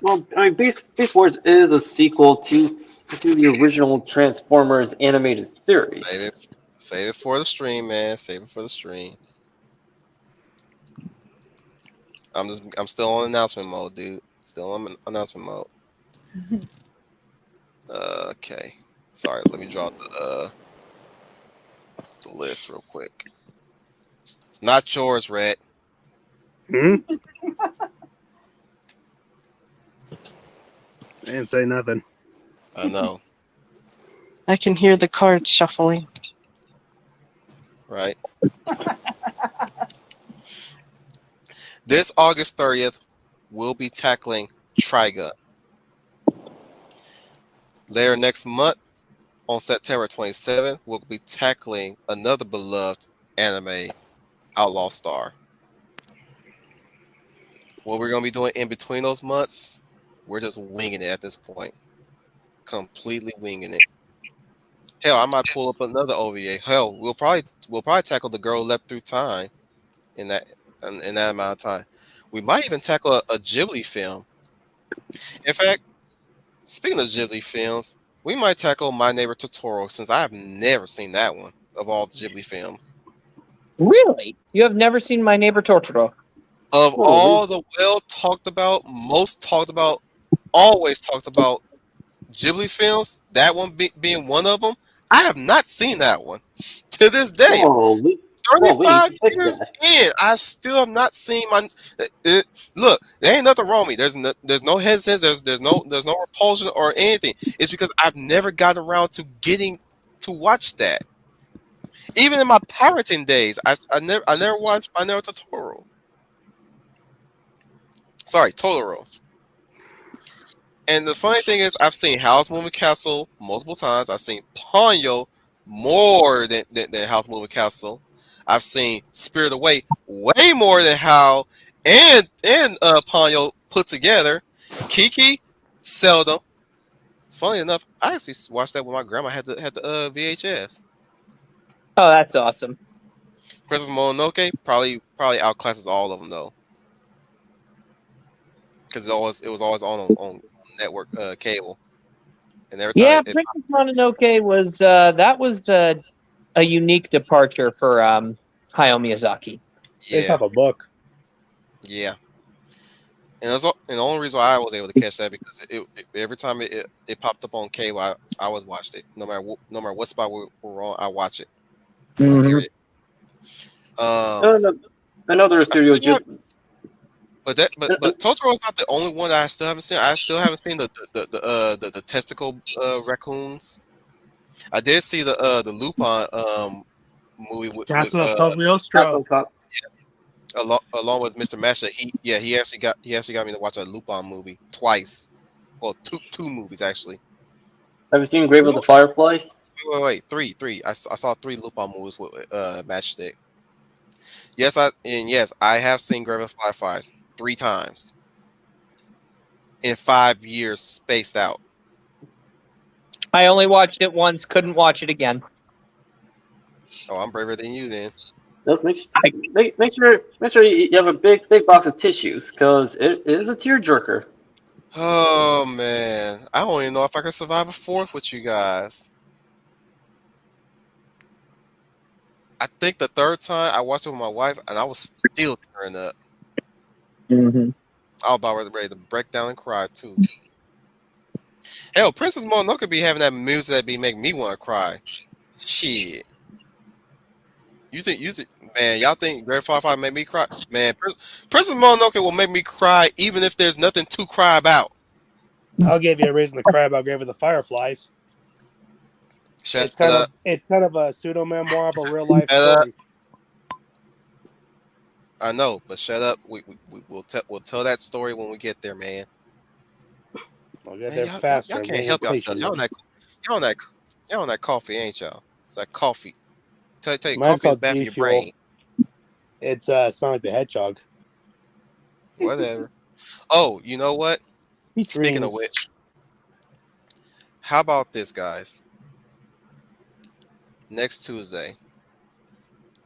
well, I mean, Beast Wars is a sequel to the original Transformers animated series. Save it for the stream, man. Save it for the stream. I'm still on announcement mode, dude. Still on announcement mode. Okay. Sorry, let me draw the list real quick. Not yours, Red. Hmm? I didn't say nothing. I know, I can hear the cards shuffling. right? This August 30th, we'll be tackling Trigun. Later next month, on September 27th, we'll be tackling another beloved anime, Outlaw Star. What we're going to be doing in between those months, we're just winging it at this point. Completely winging it. Hell, I might pull up another OVA. Hell, we'll probably tackle The Girl Leapt Through Time in that amount of time. We might even tackle a Ghibli film. In fact, speaking of Ghibli films, we might tackle My Neighbor Totoro, since I have never seen that one of all the Ghibli films. Really? You have never seen My Neighbor Totoro? Of all the well talked about, most talked about, always talked about Ghibli films, that one being one of them, I have not seen that one to this day. Oh, we need 35 to fix years that. in, I still have not seen my. Look, there ain't nothing wrong with me. There's no hesitance. There's no repulsion or anything. It's because I've never gotten around to getting to watch that. Even in my parenting days, I never watched My Neighbor Totoro. Sorry, Totoro. And the funny thing is, I've seen House Moving Castle multiple times. I've seen Ponyo more than House Moving Castle. I've seen Spirit Away way more than How and Ponyo put together. Kiki, seldom. Funny enough, I actually watched that when my grandma had the VHS. Oh, that's awesome. Princess Mononoke probably outclasses all of them though, because it was always on network cable, and every time Yeah, Princess Mononoke was that was a unique departure for Hayao Miyazaki. Based yeah. off a book. Yeah. and the only reason why I was able to catch that because every time it popped up on cable, I always watched it. No matter what spot we're on, I watch it. Mm-hmm. Period. Another studio yeah, just. but Totoro's not the only one that I still haven't seen. I still haven't seen the testicle raccoons. I did see the Lupin movie with Castle of Cagliostro. along with Mr. Masha. He actually got me to watch a Lupin movie twice. Well, two movies actually. Have you seen Grave of the Fireflies? Wait, three. I saw 3 Lupin movies with Matchstick. Yes, I have seen Grave of the Fireflies 3 times in 5 years spaced out. I only watched it once, couldn't watch it again. Oh, I'm braver than you then. Just make sure you have a big box of tissues, because it is a tearjerker. Oh man, I don't even know if I can survive a 4th with you guys. I think the 3rd time I watched it with my wife, and I was still tearing up. Mm-hmm. I was about ready to break down and cry too. Hell, Princess Mononoke be having that music that be making me want to cry. Shit. You think, man, y'all think Grave Firefly made me cry? Man, Princess Mononoke will make me cry even if there's nothing to cry about. I'll give you a reason to cry about Grave of the Fireflies. Shut up. It's kind of a pseudo memoir of a real life Shut story. I know, but shut up. We'll tell that story when we get there, man. We'll get Man, there faster. y'all can't help yourself. Y'all on that coffee, ain't y'all? It's that coffee. Tell you, Mine's coffee is called bad for G your Fuel. brain. It's Sonic the Hedgehog. Whatever. Oh, you know what? Speaking of which, how about this, guys? Next Tuesday,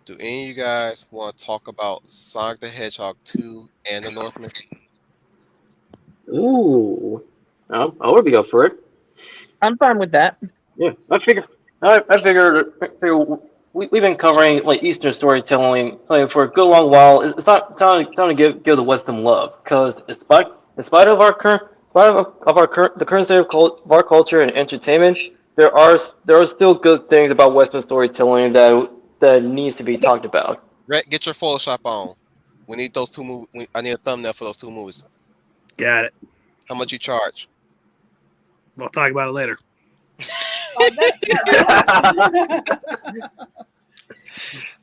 do any of you guys want to talk about Sonic the Hedgehog 2 and the Northman? Ooh, I would be up for it. I'm fine with that. Yeah, I figured we've been covering like Eastern storytelling like, for a good long while. It's not time to give the West some love, because in spite of our current the current state of our culture and entertainment, there are still good things about Western storytelling that needs to be talked about. Rhett, get your Photoshop on. We need those 2 movies. I need a thumbnail for those 2 movies. Got it. How much you charge? We'll talk about it later.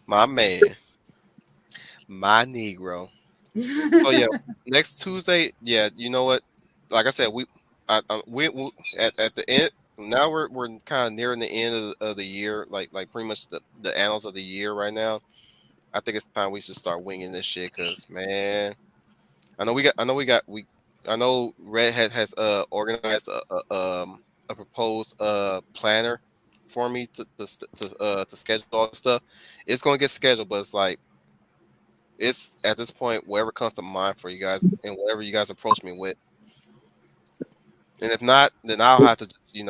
My man, my Negro. So yeah, next Tuesday. Yeah, you know what? Like I said, we at the end. Now we're kind of nearing the end of the year. Like pretty much the annals of the year right now. I think it's time we should start winging this shit. Cause man, I know Red has organized a proposed planner for me to schedule all this stuff. It's gonna get scheduled, but it's like it's at this point whatever comes to mind for you guys and whatever you guys approach me with. And if not, then I'll have to just I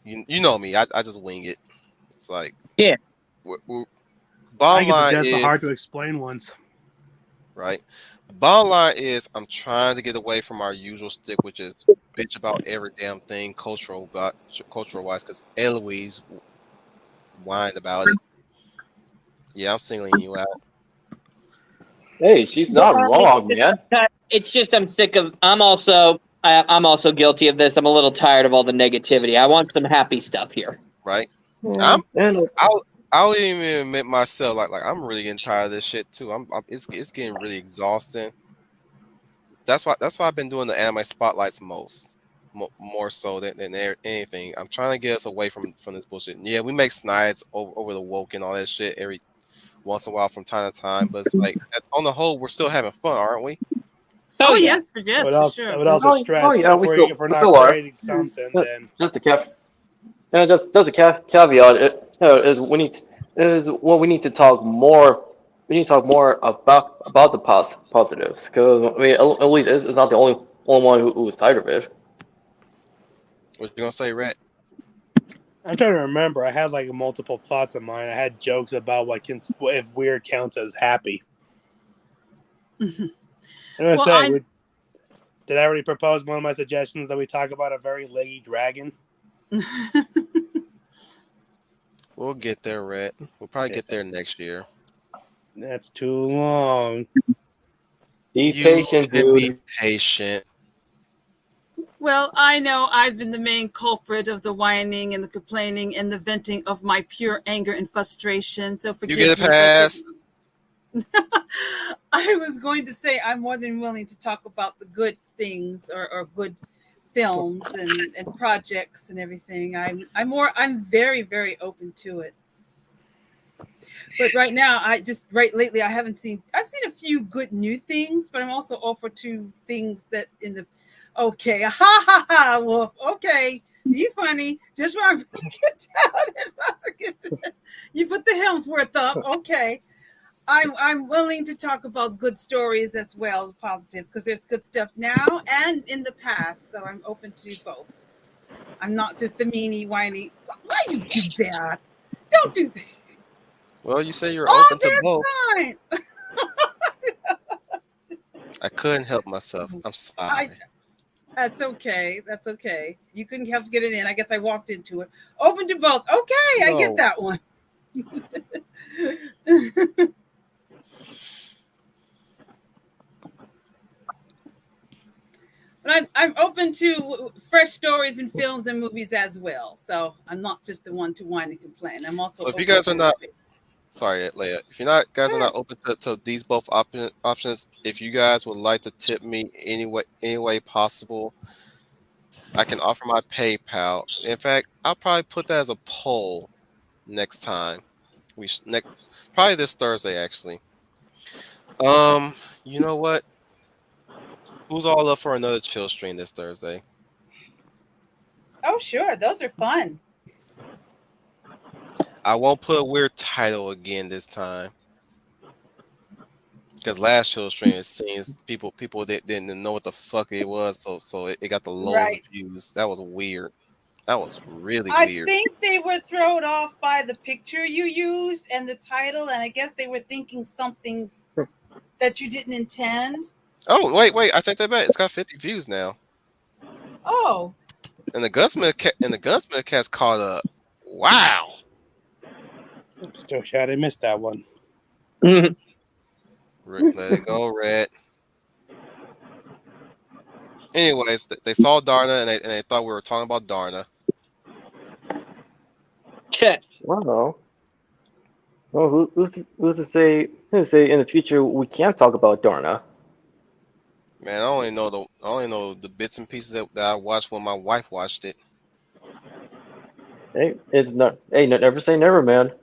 you know me. I just wing it. It's like Yeah. I Bottom get the line just the is hard to explain ones. right. Bottom line is I'm trying to get away from our usual stick, which is bitch about every damn thing cultural wise, because Eloise whined about it. Yeah, I'm singling you out. Hey, she's not wrong, man. It's just I'm sick of. I'm also guilty of this. I'm a little tired of all the negativity. I want some happy stuff here. Right. Yeah, I'll even admit myself like I'm really getting tired of this shit too. It's getting really exhausting. That's why I've been doing the anime spotlights more so than anything. I'm trying to get us away from this bullshit. Yeah, we make snides over the woke and all that shit every once in a while from time to time, but it's like on the whole we're still having fun, aren't we? Oh yes, for I sure. would also stress yeah, if we're not still are. creating something, then Just a caveat is we need to talk more. We need to talk more about the positives, because I mean, at least is not the only one who was tired of it. What you gonna say, Rat? I'm trying to remember. I had like multiple thoughts in mind. I had jokes about if weird counts as happy. I'm gonna say, did I already propose one of my suggestions that we talk about a very leggy dragon? We'll get there, Rhett. We'll probably get there next year. That's too long. Be You patient, can dude. be patient. Well, I know I've been the main culprit of the whining and the complaining and the venting of my pure anger and frustration. So You forgive get me. it past. I was going to say I'm more than willing to talk about the good things or good films and projects and everything. I'm very, very open to it. But right now, lately I've seen a few good new things, but I'm also offer to things that okay, ha ha ha, Wolf. Okay, be funny. Just want to get down. You put the Helmsworth up. Okay, I'm willing to talk about good stories as well as positive because there's good stuff now and in the past. So I'm open to both. I'm not just a meanie whiny. Why you do that? Don't do that. Well, you say you're open to both. Fine. I couldn't help myself. I'm sorry. That's okay. That's okay. You couldn't have to get it in. I guess I walked into it. Open to both. Okay, I get that one. But I'm open to fresh stories and films and movies as well. So I'm not just the one to whine and complain. I'm also. So if you guys are not, sorry, Leia, if you're not guys are not open to these both options, if you guys would like to tip me any way possible, I can offer my PayPal. In fact, I'll probably put that as a poll next time. Probably this Thursday actually. You know what? Who's all up for another chill stream this Thursday? Oh, sure. Those are fun. I won't put a weird title again this time. Because last chill stream it seems people didn't know what the fuck it was, so it got the lowest views. That was weird. That was really weird. I think they were thrown off by the picture you used and the title, and I guess they were thinking something that you didn't intend. Oh, wait, I take that back. It's got 50 views now. Oh. And the Gunsmith Cat's caught up. Wow. Still sad I missed that one. Let it go, Red. Anyways, they saw Darna and they thought we were talking about Darna. Wow. Well, who's to say in the future we can't talk about Darna? Man, I only know the bits and pieces that I watched when my wife watched it. Hey, never say never, man.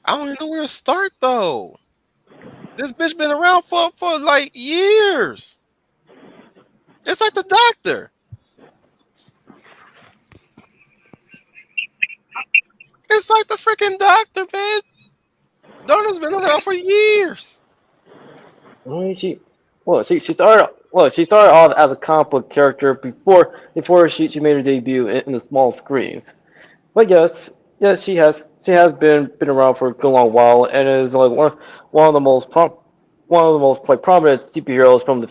I don't even know where to start though. This bitch been around for like years. It's like the Doctor. It's like the freaking Doctor, man. Darna's been around for years. She started off as a comic book character before she made her debut in the small screens. But yes, she has been around for a long while and is like one of the most like prominent superheroes from the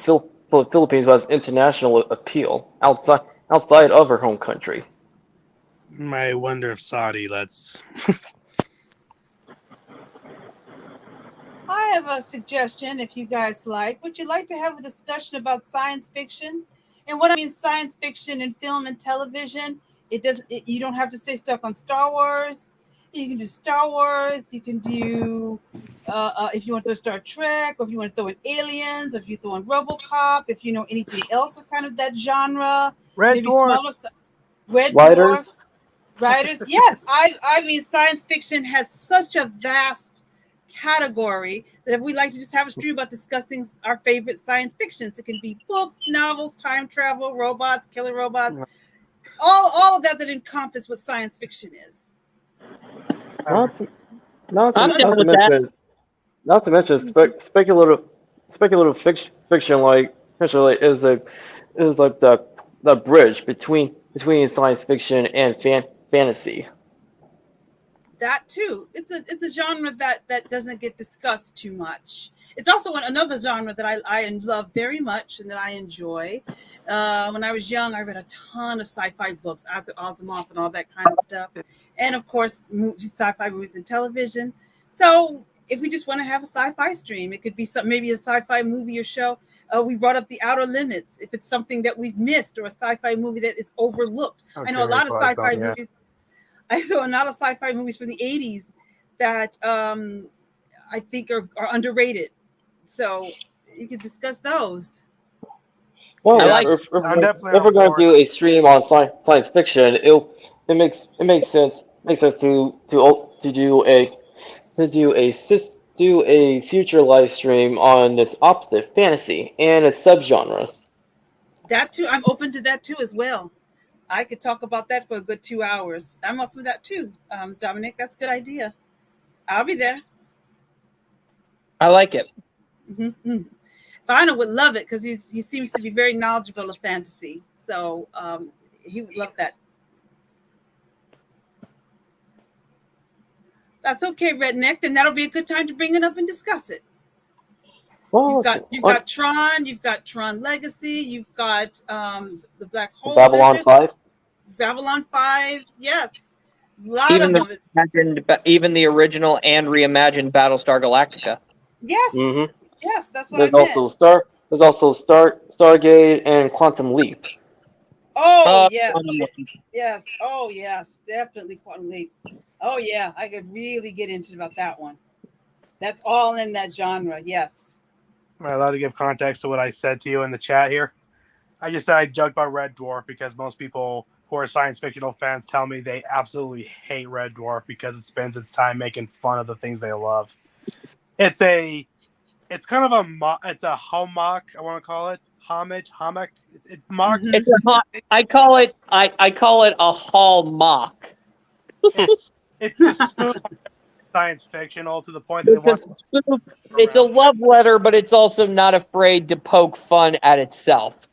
Philippines who has international appeal outside of her home country. I wonder if Saudi lets. I have a suggestion if you guys like. Would you like to have a discussion about science fiction? And what I mean science fiction in film and television, you don't have to stay stuck on Star Wars. You can do Star Wars. You can do if you want to throw Star Trek, or if you want to throw in Aliens, or if you throw in RoboCop, if you know anything else of kind of that genre. Red Dwarf. Dwarf. Writers. Yes, I mean science fiction has such a vast category that if we like to just have a stream about discussing our favorite science fictions, it can be books, novels, time travel, robots, killer robots, all of that encompass what science fiction is. Not to mention speculative fiction like is like the bridge between science fiction and fantasy. That too. It's a genre that doesn't get discussed too much. It's also another genre that I love very much and that I enjoy. When I was young, I read a ton of sci-fi books, Isaac Asimov and all that kind of stuff, and of course, sci-fi movies and television. So if we just want to have a sci-fi stream, it could be maybe a sci-fi movie or show. We brought up The Outer Limits. If it's something that we've missed or a sci-fi movie that is overlooked, I know a lot of sci-fi movies. I know a lot of sci-fi movies from the 80s that I think are underrated. So you could discuss those. Well, I'm if we're going to do a stream on science fiction, it makes sense do a future live stream on its opposite, fantasy, and its subgenres. That too, I'm open to that too as well. I could talk about that for a good 2 hours. I'm up for that too, Dominic. That's a good idea. I'll be there. I like it. Mm-hmm. Final would love it because he seems to be very knowledgeable of fantasy. So he would love that. That's okay, Redneck. Then that'll be a good time to bring it up and discuss it. Well, you've got Tron, you've got Tron Legacy, you've got the Black Hole. Babylon 5. Babylon 5, yes. A lot of them. Even the original and reimagined Battlestar Galactica. Yes. Mm-hmm. Yes, that's what There's I meant. There's also Stargate and Quantum Leap. Oh yes. Yes. Oh yes. Definitely Quantum Leap. Oh yeah. I could really get into about that one. That's all in that genre. Yes. Am I allowed to give context to what I said to you in the chat here? I just said I joked about Red Dwarf because most people who are science fictional fans tell me they absolutely hate Red Dwarf because it spends its time making fun of the things they love. It's kind of a hallmark, I want to call it. Homage. It mocks. I call it a hallmark. It's a spoof science fictional to the point that it's a love letter, but it's also not afraid to poke fun at itself.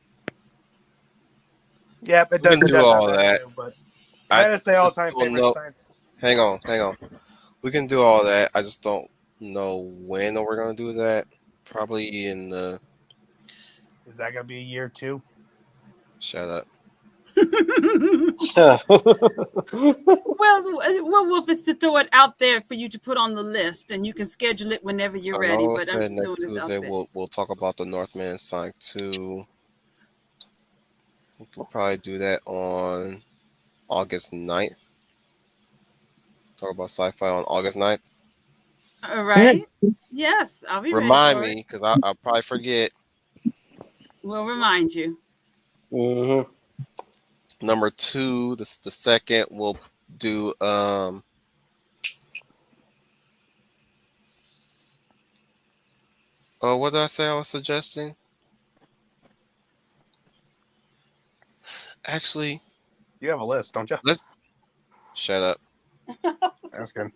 Yep, it doesn't do all that. Too, but I gotta say, all-time favorite science. Hang on. We can do all that. I just don't know when we're gonna do that. Probably in the. Is that gonna be a year 2? Shut up. Well, Wolf, is to throw it out there for you to put on the list, and you can schedule it whenever you're ready. But I'm just next Tuesday we'll talk about the Northman Sonic 2. We could probably do that on August 9th. Talk about sci-fi on August 9th. All right. Yes, I'll be ready. Remind me, because I'll probably forget. We'll remind you. Mm-hmm. Number 2, the second, we'll do oh, what did I say I was suggesting? Actually, you have a list, don't you? Let's shut up. That's good.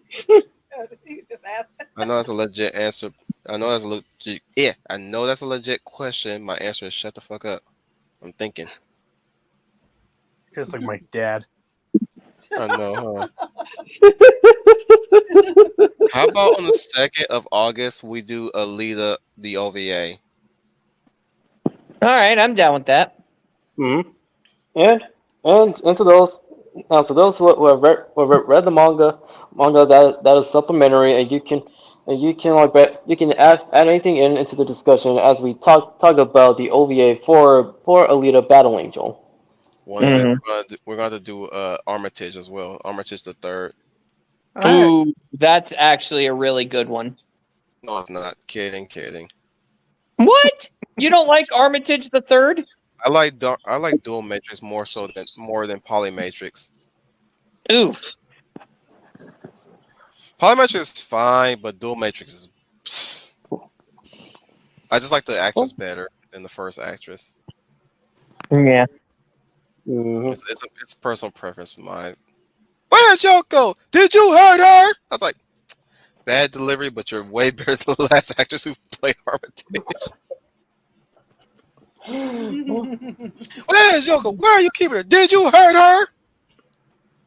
I know that's a legit answer. I know that's a legit. Yeah, I know that's a legit question. My answer is shut the fuck up. I'm thinking. Just like my dad. I know, huh? How about on the 2nd of August we do Alita the OVA? All right, I'm down with that. Mm-hmm. And to those who have read the manga that is supplementary, and you can add anything into the discussion as we talk about the OVA for Alita Battle Angel. We're going to do Armitage as well. Armitage the 3rd. Ooh, that's actually a really good one. No, it's not. Kidding. What? You don't like Armitage the 3rd? I like Dual Matrix more than Polymatrix. Oof. Polymatrix is fine, but Dual Matrix is. I just like the actress better than the first actress. Yeah. Mm-hmm. It's personal preference of mine. Where's Yoko? Did you hurt her? I was like, bad delivery, but you're way better than the last actress who played Armitage. Where's Yoko? Where are you keeping her? Did you hurt her?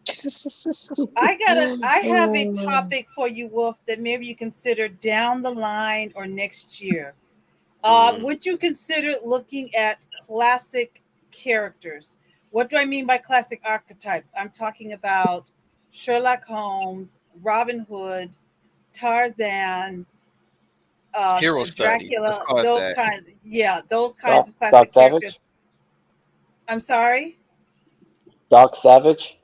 I have a topic for you, Wolf, that maybe you consider down the line or next year. Would you consider looking at classic characters? What do I mean by classic archetypes? I'm talking about Sherlock Holmes, Robin Hood, Tarzan, Hero study. Let's Dracula, call it those that. kinds. Yeah, those kinds of Doc classic characters. Savage. I'm sorry, Doc Savage.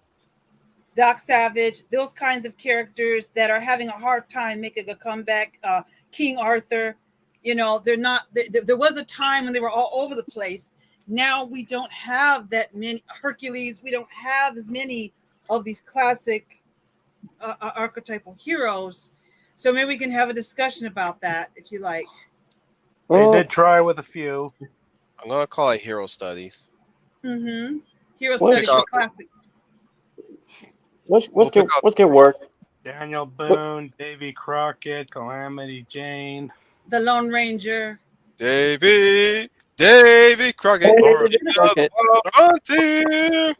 Doc Savage, those kinds of characters that are having a hard time making a comeback. King Arthur, they're not. There was a time when they were all over the place. Now we don't have that many Hercules. We don't have as many of these classic archetypal heroes. So maybe we can have a discussion about that if you like. They Well, did try with a few. I'm gonna call it hero studies. Mm-hmm. Hero What? study for classic. What's We'll pick out. can work? Daniel Boone, Davy Crockett, Calamity Jane. The Lone Ranger. Davy Crockett. Davy King of Crockett. the Wild Frontier.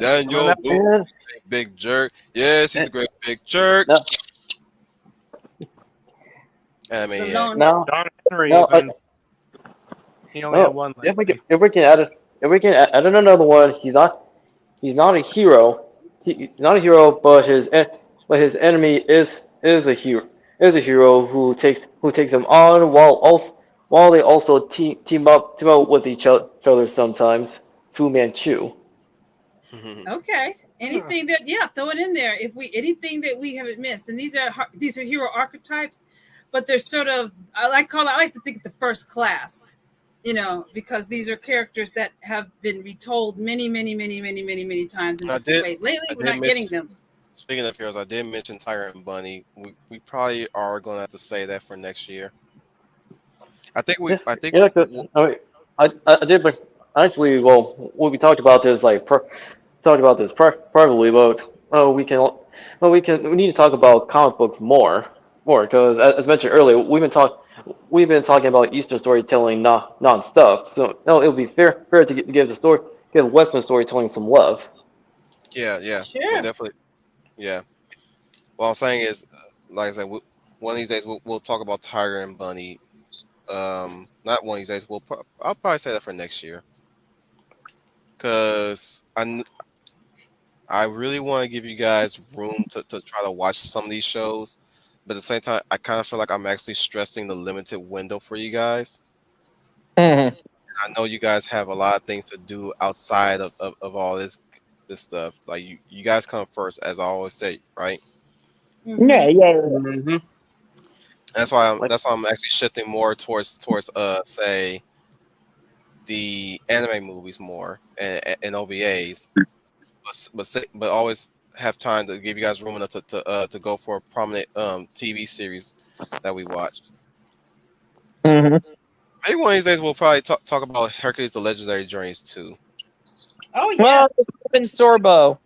Daniel that- Boone, And, big jerk. Yes, he's a great big jerk. no, I mean, The yeah. Lone. no, John Henry no. even. He only had No. one If we lady. can add another one, he's not a hero. He's not a hero, but his enemy is a hero. Is a hero who takes him on while they also team up with each other sometimes. Fu Manchu. Okay. Anything that throw it in there. If we anything that we haven't missed, and these are hero archetypes, but they're sort of I like to think of the first class, because these are characters that have been retold many times in I different did. ways. Lately, I we're did not getting mention. them. Speaking of heroes, I did mention Tiger and Bunny. We probably are going to have to say that for next year. I think we. Yeah, I think. yeah. I mean, I did, but actually, well, we talked about this privately, but we need to talk about comic books more because as mentioned earlier, we've been talking about Eastern storytelling non-stop. So no, it would be fair to give Western storytelling some love. Yeah. We'll Sure. definitely. Yeah. What I'm saying is, like I said, one of these days we'll talk about Tiger and Bunny. Not one of these days. I'll probably say that for next year, because I really want to give you guys room to try to watch some of these shows, but at the same time, I kind of feel like I'm actually stressing the limited window for you guys. Mhm. I know you guys have a lot of things to do outside of all this stuff. Like you guys come first, as I always say, right? Yeah, Mm-hmm. yeah. Mm-hmm. That's why I'm Like, that's why I'm actually shifting more towards say the anime movies more and OVAs, but always have time to give you guys room enough to go for a prominent TV series that we watched. hmm Maybe one of these days we'll probably talk about Hercules: The Legendary Journeys too. Oh Well, yes. it's been Sorbo.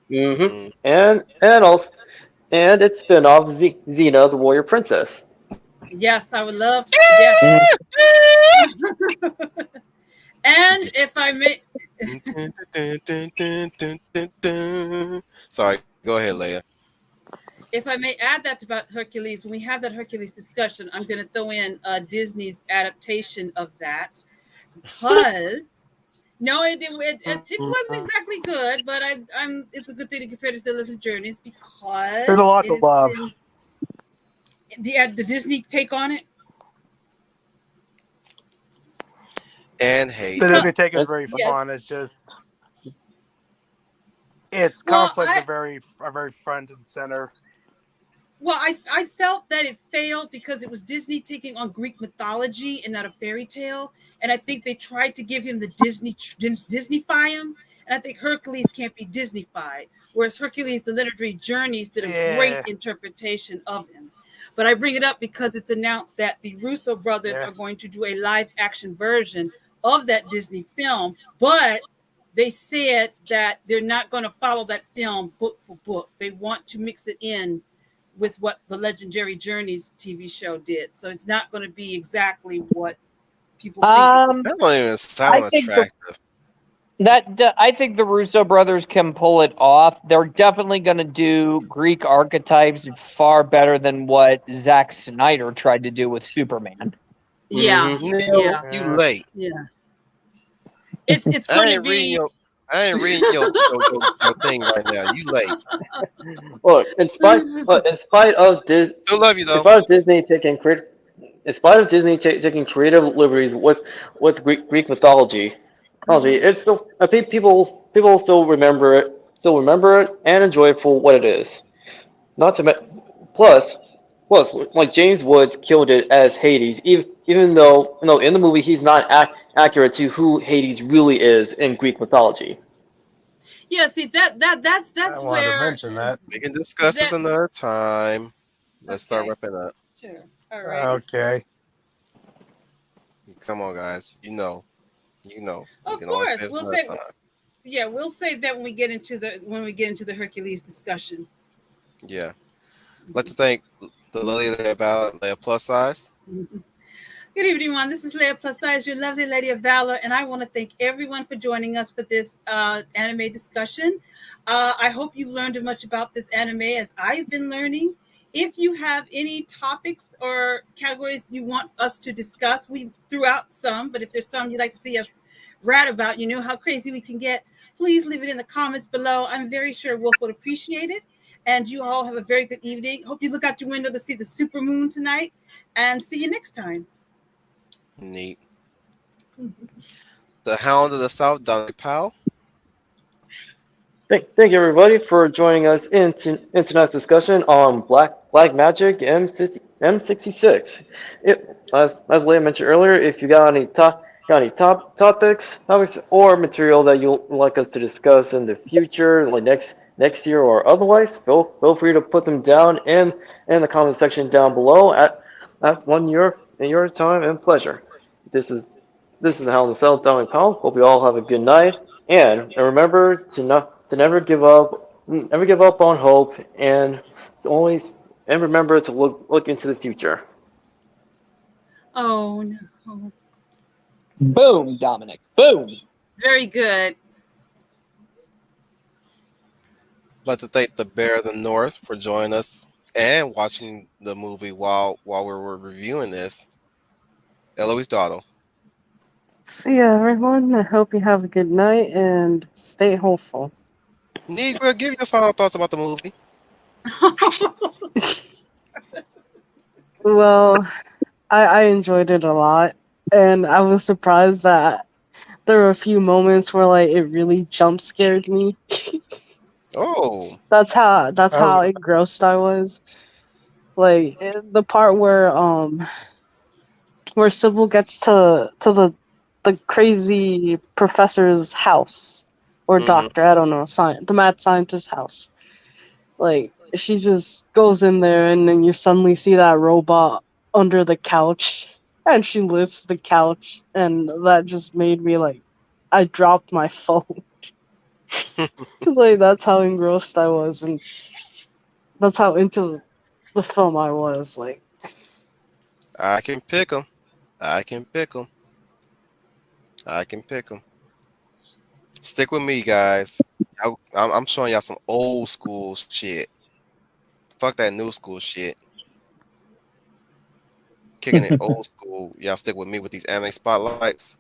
mm-hmm. Mm. And also its spin-off Xena, the Warrior Princess. Yes, I would love to. Yes. And if I may, Sorry, go ahead, Leia. if I may add that about Hercules, when we have that Hercules discussion, I'm going to throw in Disney's adaptation of that because no, it wasn't exactly good, but it's a good thing to compare to the Listen Journeys because There's a lot it to has love. been the Disney take on it. And hate. The Disney take is very Yes. fun. It's just its Well, conflicts are very front and center. Well, I felt that it failed because it was Disney taking on Greek mythology and not a fairy tale. And I think they tried to give him the Disneyfy him. And I think Hercules can't be Disneyfied. Whereas Hercules, the Literary Journeys, did a great interpretation of him. But I bring it up because it's announced that the Russo brothers are going to do a live action version of that Disney film. But they said that they're not going to follow that film book for book. They want to mix it in with what the Legendary Journeys TV show did. So it's not going to be exactly what people think. That don't even sound I think attractive. I think the Russo brothers can pull it off. They're definitely going to do Greek archetypes far better than what Zack Snyder tried to do with Superman. Yeah, Neil, yeah, you late. yeah. It's I going to ain't reading be. your I ain't reading your thing right now. You late. Look, in spite of this, Still love you in though. spite of Disney taking in spite of Disney taking creative liberties with Greek mythology, it's still I think people still remember it and enjoy it for what it is. Not to plus like James Woods killed it as Hades, even though in the movie he's not accurate to who Hades really is in Greek mythology. Yeah, see I that's wanted to where mention that. We can discuss this that. another time. Let's start Okay, wrapping up. sure. Alrighty. Okay. Come on, guys. You know. We Of can always say course, this we'll another say. time. Yeah, we'll say that when we get into the Hercules discussion. Yeah. I'd like to thank the lady about Leia Plus Size. Mhm. Good evening, everyone. This is Leah Plus Size, your lovely lady of valor, and I want to thank everyone for joining us for this anime discussion. I hope you've learned as much about this anime as I've been learning. If you have any topics or categories you want us to discuss, we threw out some, but if there's some you'd like to see us rat about, you know how crazy we can get, please leave it in the comments below. I'm very sure Wolf would appreciate it. And you all have a very good evening. Hope you look out your window to see the super moon tonight, and see you next time. Neat. The Hound of the South, Donnie Powell. Thank you everybody for joining us in tonight's discussion on Black Magic M66. As Leah mentioned earlier, if you got any topics or material that you'd like us to discuss in the future, like next year or otherwise, feel free to put them down in the comment section down below at your time and pleasure. This is the Hound of the South, Donnie Powell. Hope you all have a good night, and remember to never give up on hope, and to always remember to look into the future. Oh no. Boom, Dominic. Boom. Very good. I'd like to thank the Bear of the North for joining us and watching the movie while we were reviewing this. Eloise Dotto. See ya, everyone. I hope you have a good night and stay hopeful. Negro, give your final thoughts about the movie. Well, I enjoyed it a lot, and I was surprised that there were a few moments where like it really jump scared me. Oh. That's how was- engrossed I was. Like the part where Sybil gets to the crazy professor's house or Mm-hmm. doctor, I don't know, the mad scientist's house. Like she just goes in there and then you suddenly see that robot under the couch and she lifts the couch and that just made me like I dropped my phone. Cause like that's how engrossed I was and that's how into the film I was. Like I can pick them. I can pick them. I can pick them. Stick with me, guys. I'm showing y'all some old school shit. Fuck that new school shit. Kicking it old school. Y'all stick with me with these anime spotlights.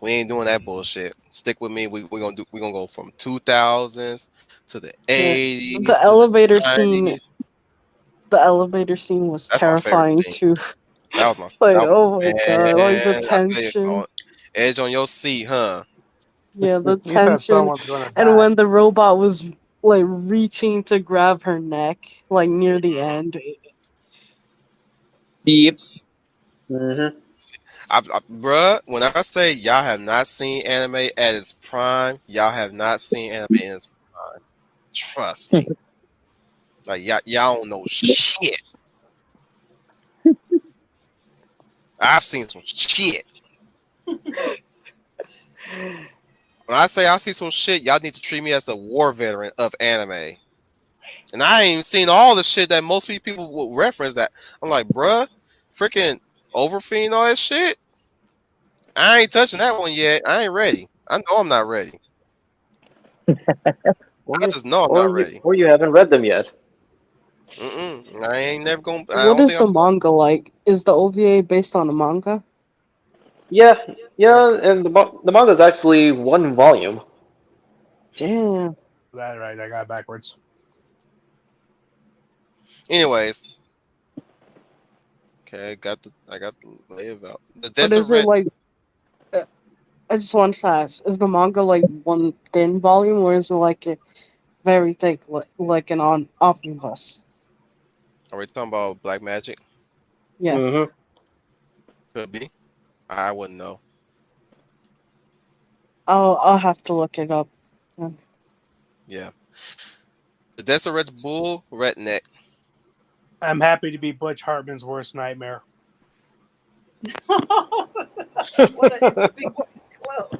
We ain't doing that bullshit. Stick with me. We gonna go from 2000s to the yeah, 80s the to the elevator scene 90s. the elevator scene was That's my favorite terrifying scene. too. That was my Like that was, oh my god, like the man. I tell you, tension. edge on your seat, huh? Yeah, the You thought tension. someone's gonna And die. when the robot was like reaching to grab her neck, like near the end. Yep. Mm-hmm. Bruh, when I say y'all have not seen anime at its prime, y'all have not seen anime in its prime. Trust me. Like y'all don't know shit. I've seen some shit. When I say I see some shit, y'all need to treat me as a war veteran of anime. And I ain't even seen all the shit that most people will reference that. I'm like, bruh, freaking Overfiend, all that shit. I ain't touching that one yet. I ain't ready. I know I'm not ready. I just know I'm or not you ready. or you haven't read them yet. I ain't never gonna. I What don't is think the I'm. manga like? Is the OVA based on a manga? Yeah, yeah, and the manga is actually one volume. Damn. That right, I got it backwards. Anyways, okay, I got the layout out. The But is it Deseret. like? uh, I just want to ask: is the manga like one thin volume, or is it like a very thick, like an on omnibus? Are we talking about Black Magic? Yeah. Hmm. Could be. I wouldn't know. I'll have to look it up. then. Yeah. The Deseret Bull Redneck. I'm happy to be Butch Hartman's worst nightmare. What an interesting way to close.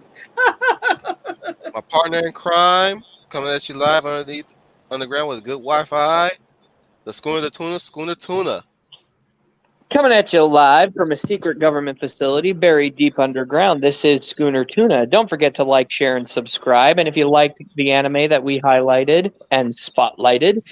My partner in crime. Coming at you live underneath underground with good Wi-Fi. The Schooner Tuna. Coming at you live from a secret government facility buried deep underground. This is Schooner Tuna. Don't forget to like, share, and subscribe. And if you liked the anime that we highlighted and spotlighted,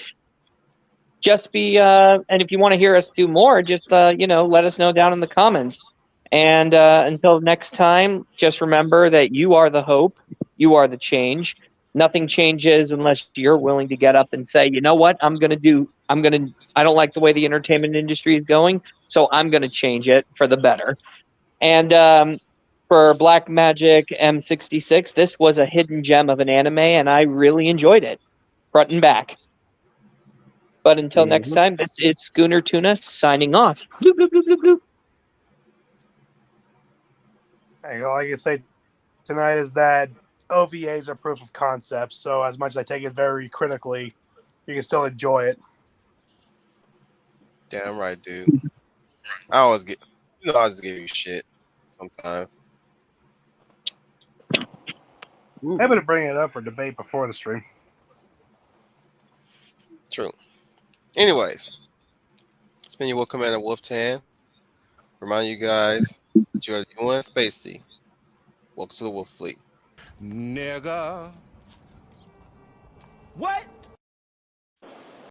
just be and if you want to hear us do more, just let us know down in the comments. And until next time, just remember that you are the hope, you are the change. Nothing changes unless you're willing to get up and say, you know what, I don't like the way the entertainment industry is going, so I'm going to change it for the better. And for Black Magic M-66, this was a hidden gem of an anime, and I really enjoyed it, front and back. But until next time, this is Schooner Tuna signing off. Bloop, bloop, bloop, bloop, bloop. Hey, all I can say tonight is that OVAs are proof of concept. So as much as I take it very critically, you can still enjoy it. Damn right, dude. I always get. I always give you shit sometimes. Happy to bring it up for debate before the stream. True. Anyways, it's been your Wolf Commander Wolf Tan. Remind you guys that you are the UN Spacey. Welcome to the Wolf Fleet. Nigga. What?